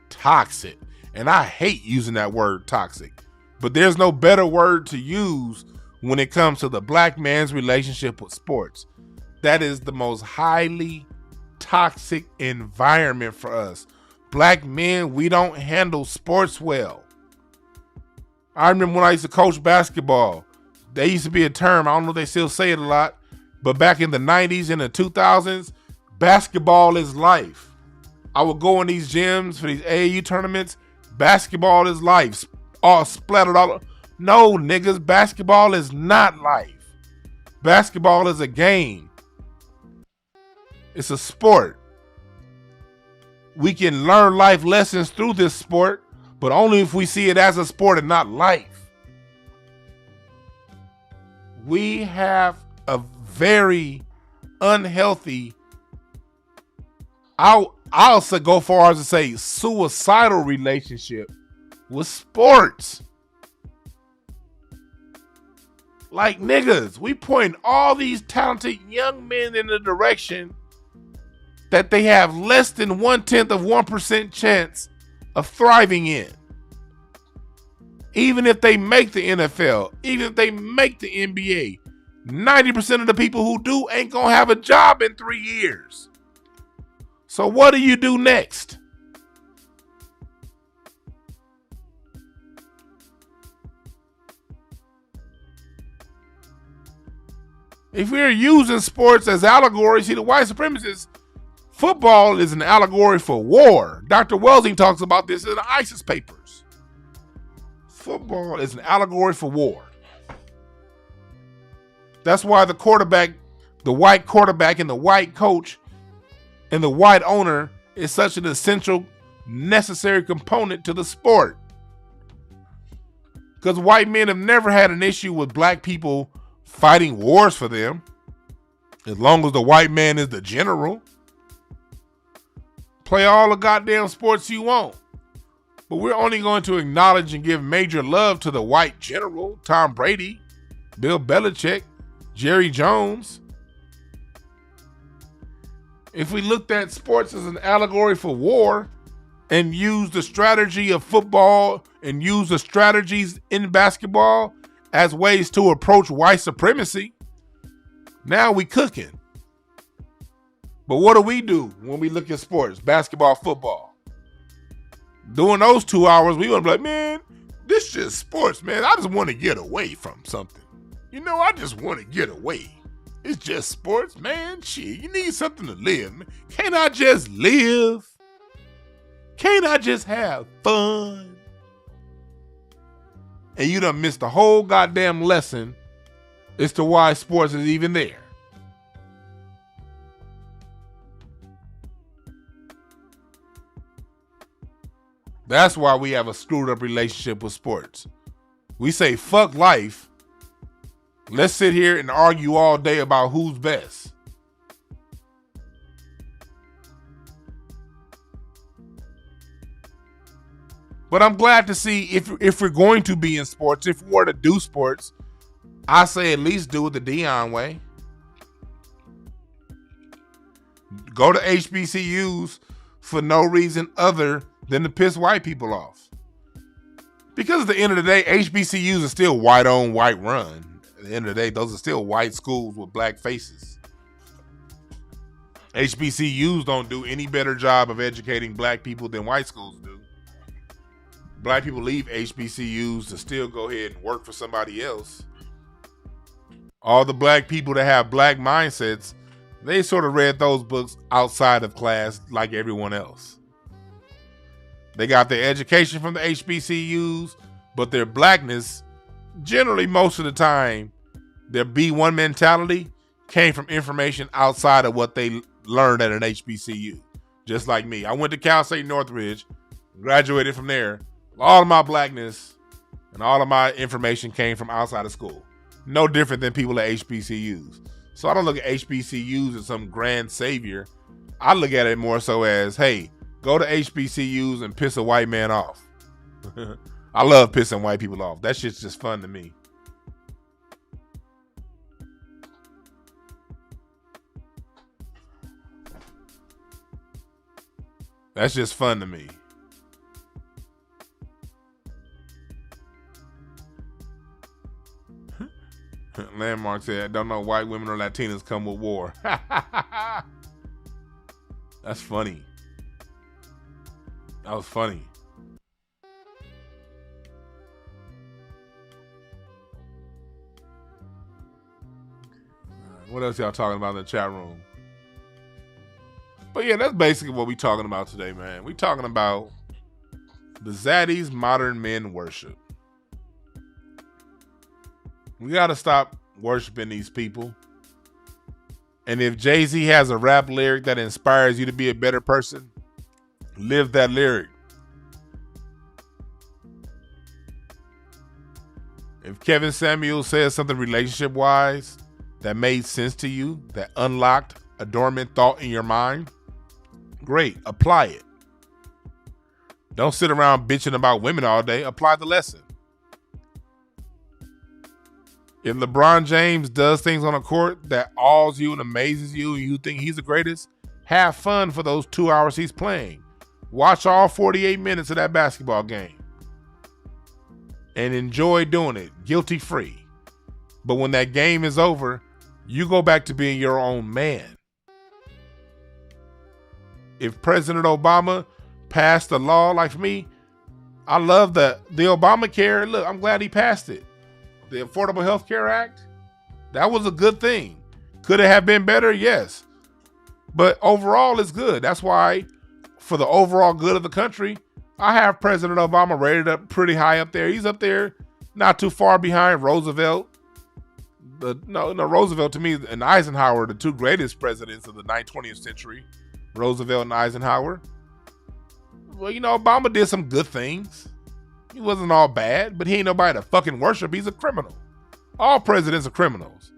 toxic. And I hate using that word toxic. But there's no better word to use when it comes to the black man's relationship with sports. That is the most highly toxic environment for us. Black men, we don't handle sports well. I remember when I used to coach basketball, there used to be a term, I don't know if they still say it a lot, but back in the 90s and the 2000s, basketball is life. I would go in these gyms for these AAU tournaments, basketball is life. All splattered all. No, niggas, basketball is not life. Basketball is a game. It's a sport. We can learn life lessons through this sport, but only if we see it as a sport and not life. We have a very unhealthy, I'll go far as to say suicidal relationship with sports. Like, niggas, we point all these talented young men in the direction that they have less than 0.1% chance of thriving in. Even if they make the NFL, even if they make the NBA, 90% of the people who do ain't gonna have a job in 3 years. So what do you do next? If we're using sports as allegory, see, the white supremacists, football is an allegory for war. Dr. Welsing talks about this in the ISIS papers. Football is an allegory for war. That's why the quarterback, the white quarterback and the white coach and the white owner is such an essential, necessary component to the sport. Because white men have never had an issue with black people fighting wars for them, as long as the white man is the general. Play all the goddamn sports you want, but we're only going to acknowledge and give major love to the white general, Tom Brady, Bill Belichick, Jerry Jones. If we looked at sports as an allegory for war and use the strategy of football and use the strategies in basketball as ways to approach white supremacy, now we cooking. But what do we do when we look at sports, basketball, football? During those 2 hours, we want to be like, man, this just sports, man. I just want to get away from something. You know, I just want to get away. It's just sports, man. Shit, you need something to live, man. Can't I just live? Can't I just have fun? And you done missed the whole goddamn lesson as to why sports is even there. That's why we have a screwed up relationship with sports. We say, fuck life. Let's sit here and argue all day about who's best. But I'm glad to see if we're going to be in sports, if we were to do sports, I say at least do it the Deion way. Go to HBCUs for no reason other than to piss white people off. Because at the end of the day, HBCUs are still white owned, white run. At the end of the day, those are still white schools with black faces. HBCUs don't do any better job of educating black people than white schools do. Black people leave HBCUs to still go ahead and work for somebody else. All the black people that have black mindsets They sort of read those books outside of class like everyone else. They got their education from the HBCUs, but their blackness, generally most of the time, their B1 mentality came from information outside of what they learned at an HBCU. Just like me. I went to Cal State Northridge, graduated from there. All of my blackness and all of my information came from outside of school. No different than people at HBCUs. So I don't look at HBCUs as some grand savior. I look at it more so as, hey, go to HBCUs and piss a white man off. I love pissing white people off. That shit's just fun to me. That's just fun to me. Landmark said, I don't know white women or Latinas come with war. That's funny. That was funny. What else y'all talking about in the chat room? But yeah, that's basically what we talking about today, man. We talking about the Zaddies modern men worship. We got to stop worshiping these people. And if Jay-Z has a rap lyric that inspires you to be a better person, live that lyric. If Kevin Samuels says something relationship-wise that made sense to you, that unlocked a dormant thought in your mind, great, apply it. Don't sit around bitching about women all day. Apply the lesson. If LeBron James does things on a court that awes you and amazes you and you think he's the greatest, have fun for those 2 hours he's playing. Watch all 48 minutes of that basketball game. And enjoy doing it, guilty-free. But when that game is over, you go back to being your own man. If President Obama passed a law like for me, I love the Obamacare. Look, I'm glad he passed it. The Affordable Health Care Act, that was a good thing. Could it have been better? Yes. But overall, it's good. That's why, for the overall good of the country, I have President Obama rated up pretty high up there. He's up there, not too far behind Roosevelt. Roosevelt to me and Eisenhower, the two greatest presidents of the 20th century, Roosevelt and Eisenhower. Well, Obama did some good things. He wasn't all bad, but he ain't nobody to fucking worship. He's a criminal. All presidents are criminals.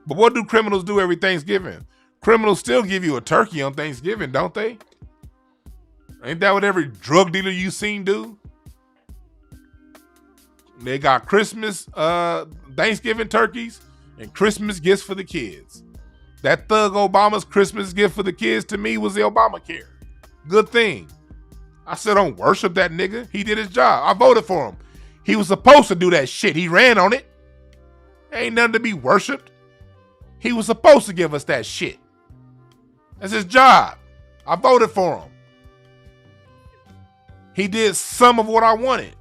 But what do criminals do every Thanksgiving? Criminals still give you a turkey on Thanksgiving, don't they? Ain't that what every drug dealer you seen do? They got Christmas, Thanksgiving turkeys and Christmas gifts for the kids. That thug Obama's Christmas gift for the kids to me was the Obamacare. Good thing. I said, don't worship that nigga. He did his job. I voted for him. He was supposed to do that shit. He ran on it. Ain't nothing to be worshiped. He was supposed to give us that shit. That's his job. I voted for him. He did some of what I wanted.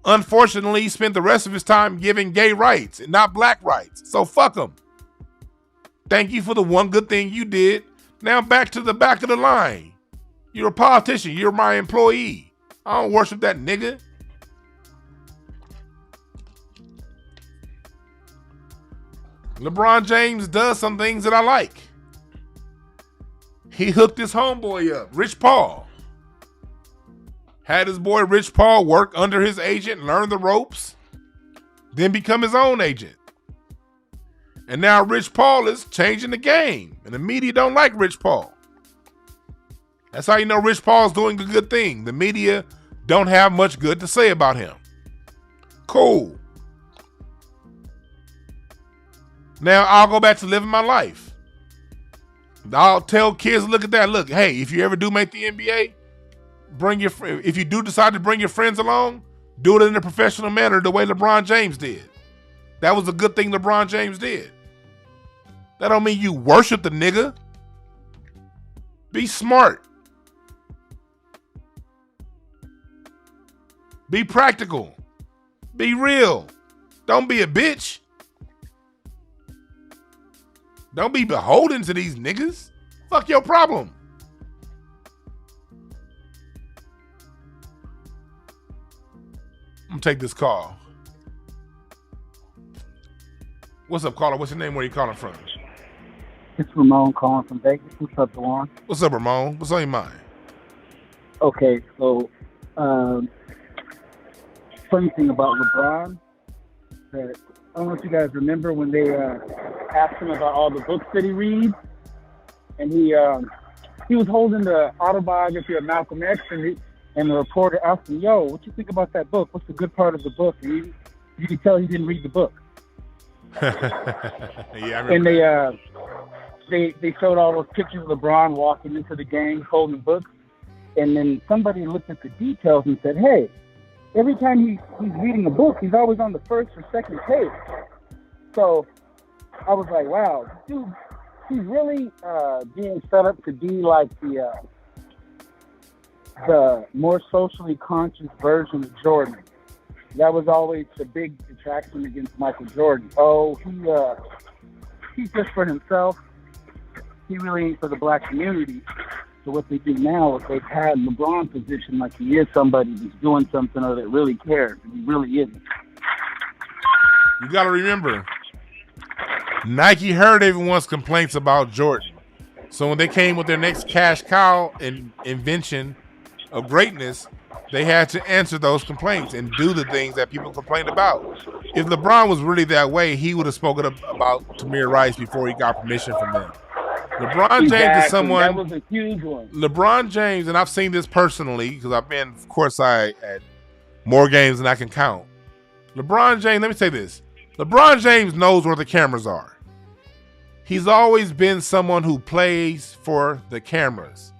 Unfortunately, he spent the rest of his time giving gay rights and not black rights. So fuck him. Thank you for the one good thing you did. Now back to the back of the line. You're a politician. You're my employee. I don't worship that nigga. LeBron James does some things that I like. He hooked his homeboy up, Rich Paul. Had his boy Rich Paul work under his agent, learn the ropes, then become his own agent. And now Rich Paul is changing the game. And the media don't like Rich Paul. That's how you know Rich Paul's doing a good thing. The media don't have much good to say about him. Cool. Now I'll go back to living my life. I'll tell kids, look at that. Look, hey, if you ever do make the NBA, if you do decide to bring your friends along, do it in a professional manner the way LeBron James did. That was a good thing LeBron James did. That don't mean you worship the nigga. Be smart. Be practical. Be real. Don't be a bitch. Don't be beholden to these niggas. Fuck your problem. I'm gonna take this call. What's up, caller? What's your name? Where you calling from? It's Ramon calling from Vegas. What's up, Dwan? What's up, Ramon? What's on your mind? Okay, so funny thing about LeBron, that I don't know if you guys remember when they asked him about all the books that he reads, and he was holding the autobiography of Malcolm X, and the reporter asked him, "Yo, what you think about that book? What's the good part of the book?" And you could tell he didn't read the book. Yeah, I remember. And they showed all those pictures of LeBron walking into the game holding books, and then somebody looked at the details and said, "Hey, every time he's reading a book, he's always on the first or second page." So I was like, wow, dude, he's really being set up to be like the more socially conscious version of Jordan. That was always the big attraction against Michael Jordan. Oh, he's just for himself. He really ain't for the black community. So what they do now is they've had LeBron position like he is somebody that's doing something or that really cares, and he really isn't. You got to remember, Nike heard everyone's complaints about Jordan. So when they came with their next cash cow and invention of greatness, they had to answer those complaints and do the things that people complained about. If LeBron was really that way, he would have spoken about Tamir Rice before he got permission from them. LeBron James is someone. That was a huge one. LeBron James, and I've seen this personally because I've been courtside at more games than I can count. LeBron James, let me say this. LeBron James knows where the cameras are. He's always been someone who plays for the cameras.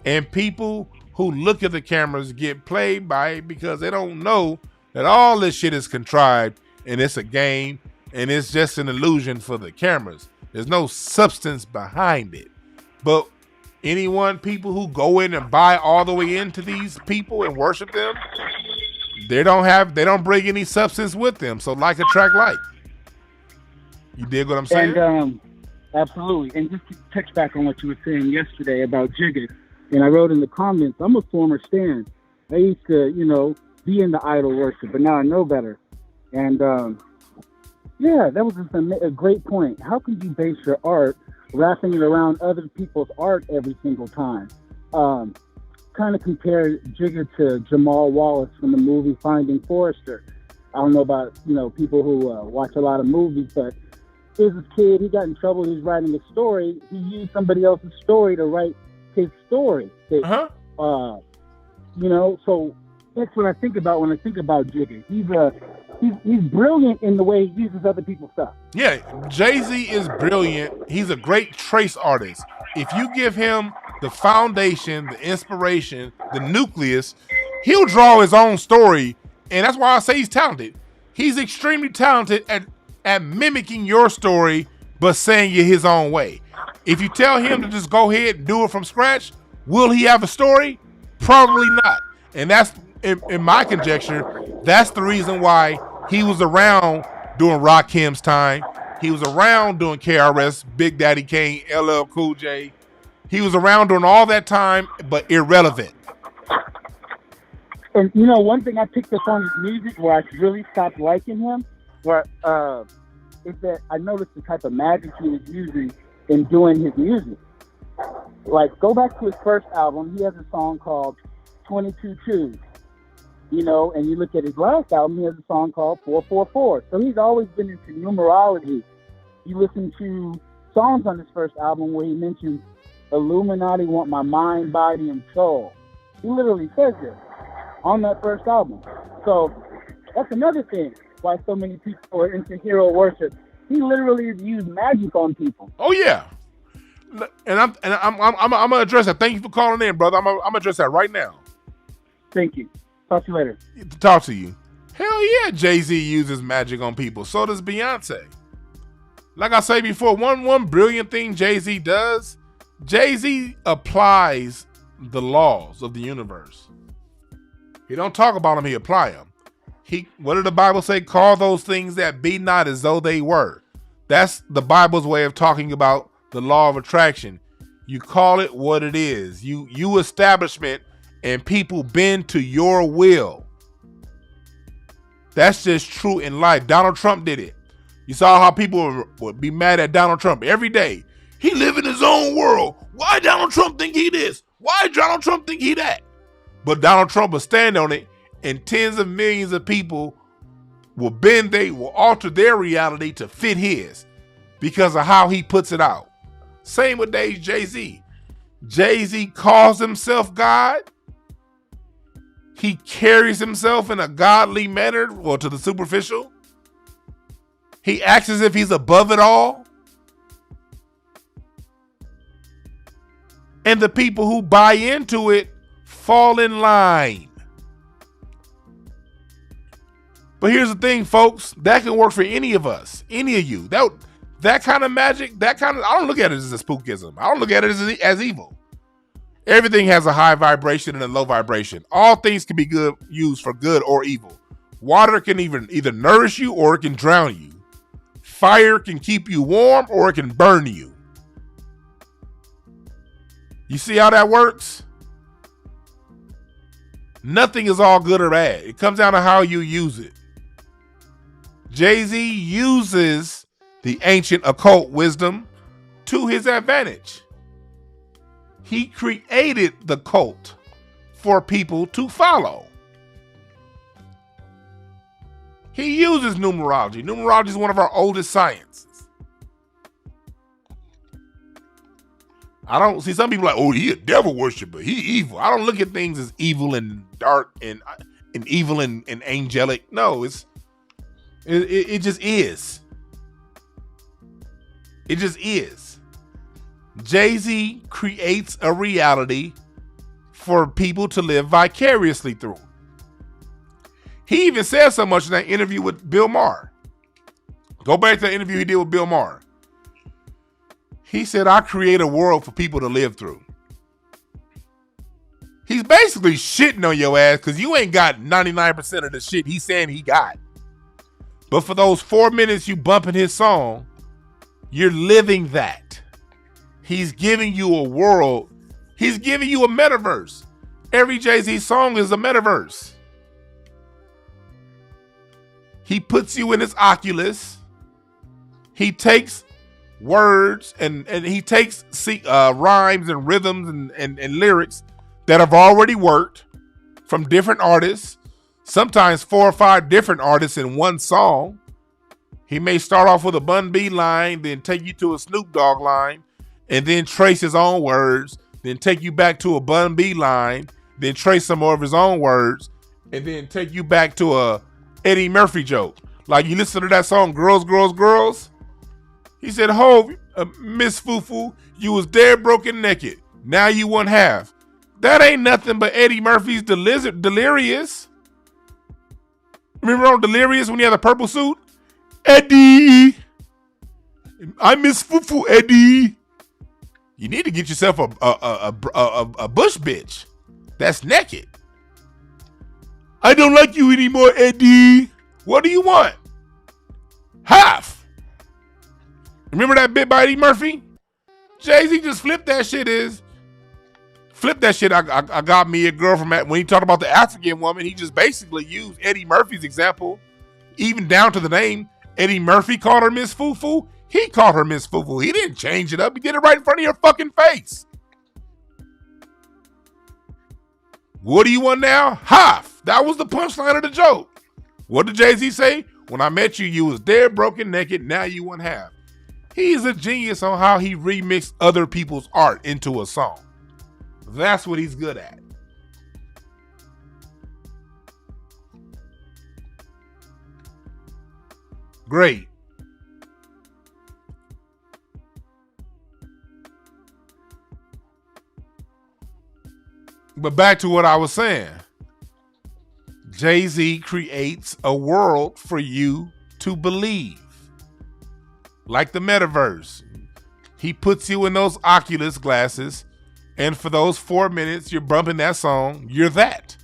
And people who look at the cameras get played by it because they don't know that all this shit is contrived and it's a game and it's just an illusion for the cameras. There's no substance behind it. But people who go in and buy all the way into these people and worship them, they don't bring any substance with them. So like attract like. You dig what I'm saying? And absolutely. And just to touch back on what you were saying yesterday about Jigga, and I wrote in the comments, I'm a former Stan. I used to, be in the idol worship, but now I know better. And yeah, that was just a great point. How can you base your art wrapping it around other people's art every single time? Kind of compare Jigga to Jamal Wallace from the movie Finding Forrester. I don't know about, people who watch a lot of movies, but here's this kid, he got in trouble, he was writing a story. He used somebody else's story to write his story. So that's what I think about when I think about Jigga. He's brilliant in the way he uses other people's stuff. Yeah, Jay-Z is brilliant. He's a great trace artist. If you give him the foundation, the inspiration, the nucleus, he'll draw his own story. And that's why I say he's talented. He's extremely talented at mimicking your story, but saying it his own way. If you tell him to just go ahead and do it from scratch, will he have a story? Probably not. And that's, in my conjecture, that's the reason why he was around during Rakim's time. He was around doing KRS, Big Daddy Kane, LL Cool J. He was around during all that time, but irrelevant. And one thing I picked up on his music where I really stopped liking him, is that I noticed the type of magic he was using in doing his music. Like, go back to his first album, he has a song called 22 Twos. And you look at his last album, he has a song called 444. So he's always been into numerology. You listen to songs on his first album where he mentions Illuminati want my mind, body, and soul. He literally says this on that first album. So that's another thing why so many people are into hero worship. He literally used magic on people. Oh yeah, and I'm gonna address that. Thank you for calling in, brother. I'm gonna address that right now. Thank you. Talk to you later. Talk to you. Hell yeah, Jay-Z uses magic on people. So does Beyonce. Like I say before, one brilliant thing Jay-Z does, Jay-Z applies the laws of the universe. He don't talk about them, he apply them. What did the Bible say? Call those things that be not as though they were. That's the Bible's way of talking about the law of attraction. You call it what it is. You establishment and people bend to your will. That's just true in life. Donald Trump did it. You saw how people would be mad at Donald Trump every day. He live in his own world. Why Donald Trump think he this? Why Donald Trump think he that? But Donald Trump will stand on it, and tens of millions of people will alter their reality to fit his because of how he puts it out. Same with Jay-Z. Jay-Z calls himself God. He carries himself in a godly manner, or to the superficial. He acts as if he's above it all. And the people who buy into it fall in line. But here's the thing, folks. That can work for any of us, any of you. That kind of magic, I don't look at it as a spookism. I don't look at it as evil. Everything has a high vibration and a low vibration. All things can be used for good or evil. Water can either nourish you or it can drown you. Fire can keep you warm or it can burn you. You see how that works? Nothing is all good or bad. It comes down to how you use it. Jay-Z uses the ancient occult wisdom to his advantage. He created the cult for people to follow. He uses numerology. Numerology is one of our oldest sciences. I don't see some people like, oh, he a devil worshiper. He evil. I don't look at things as evil and dark and evil and angelic. No, it just is. It just is. Jay-Z creates a reality for people to live vicariously through. He even said so much in that interview with Bill Maher. Go back to the interview he did with Bill Maher. He said, I create a world for people to live through. He's basically shitting on your ass because you ain't got 99% of the shit he's saying he got. But for those 4 minutes you bumping his song, you're living that. He's giving you a world. He's giving you a metaverse. Every Jay-Z song is a metaverse. He puts you in his Oculus. He takes words and he takes rhymes and rhythms and lyrics that have already worked from different artists, sometimes 4 or 5 different artists in one song. He may start off with a Bun B line, then take you to a Snoop Dogg line, and then trace his own words, then take you back to a Bun B line, then trace some more of his own words, and then take you back to a Eddie Murphy joke. Like you listen to that song, Girls, Girls, Girls. He said, Hov, Miss Fufu, you was dead broken naked. Now you one half. That ain't nothing but Eddie Murphy's Delirious. Remember on Delirious when he had the purple suit? Eddie, I miss Fufu, Eddie. You need to get yourself a bush bitch that's naked. I don't like you anymore, Eddie. What do you want? Half. Remember that bit by Eddie Murphy? Jay-Z just flipped that shit. I got me a girl from when he talked about the African woman. He just basically used Eddie Murphy's example, even down to the name. Eddie Murphy called her Miss Fufu. He called her Miss Fufu. He didn't change it up. He did it right in front of your fucking face. What do you want now? Half. That was the punchline of the joke. What did Jay-Z say? When I met you, you was dead broken naked. Now you want half. He's a genius on how he remixed other people's art into a song. That's what he's good at. Great. But back to what I was saying. Jay-Z creates a world for you to believe. Like the metaverse. He puts you in those Oculus glasses, and for those 4 minutes you're bumping that song, you're that.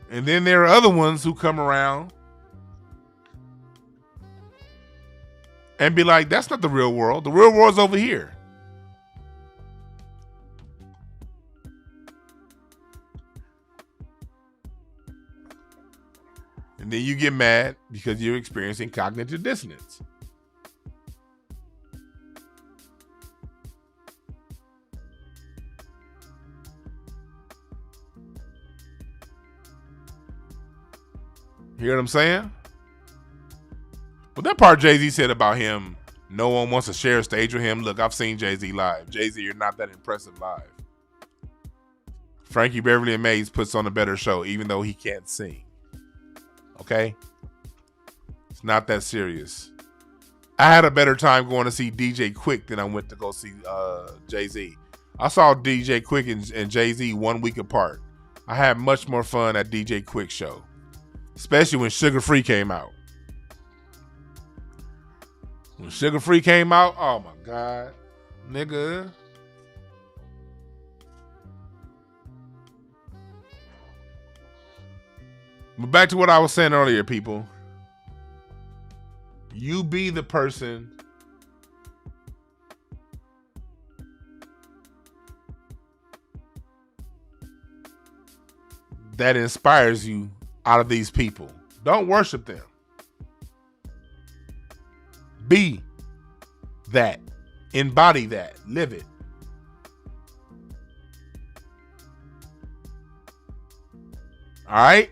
And then there are other ones who come around and be like, that's not the real world. The real world's over here. And then you get mad because you're experiencing cognitive dissonance. You hear what I'm saying? Well, that part Jay-Z said about him, no one wants to share a stage with him. Look, I've seen Jay-Z live. Jay-Z, you're not that impressive live. Frankie Beverly and Maze puts on a better show, even though he can't sing. Okay? It's not that serious. I had a better time going to see DJ Quick than I went to go see Jay-Z. I saw DJ Quick and Jay-Z 1 week apart. I had much more fun at DJ Quick's show. Especially when Sugar Free came out. When Sugar Free came out, oh my God. Nigga. But back to what I was saying earlier, people. You be the person that inspires you out of these people. Don't worship them. Be that. Embody that. Live it. All right?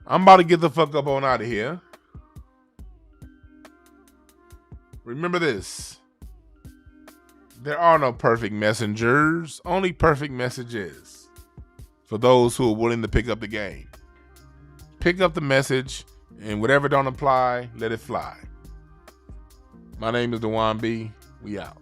I'm about to get the fuck up on out of here. Remember this. There are no perfect messengers, only perfect messages. For those who are willing to pick up the game. Pick up the message, and whatever don't apply, let it fly. My name is Dwan B. We out.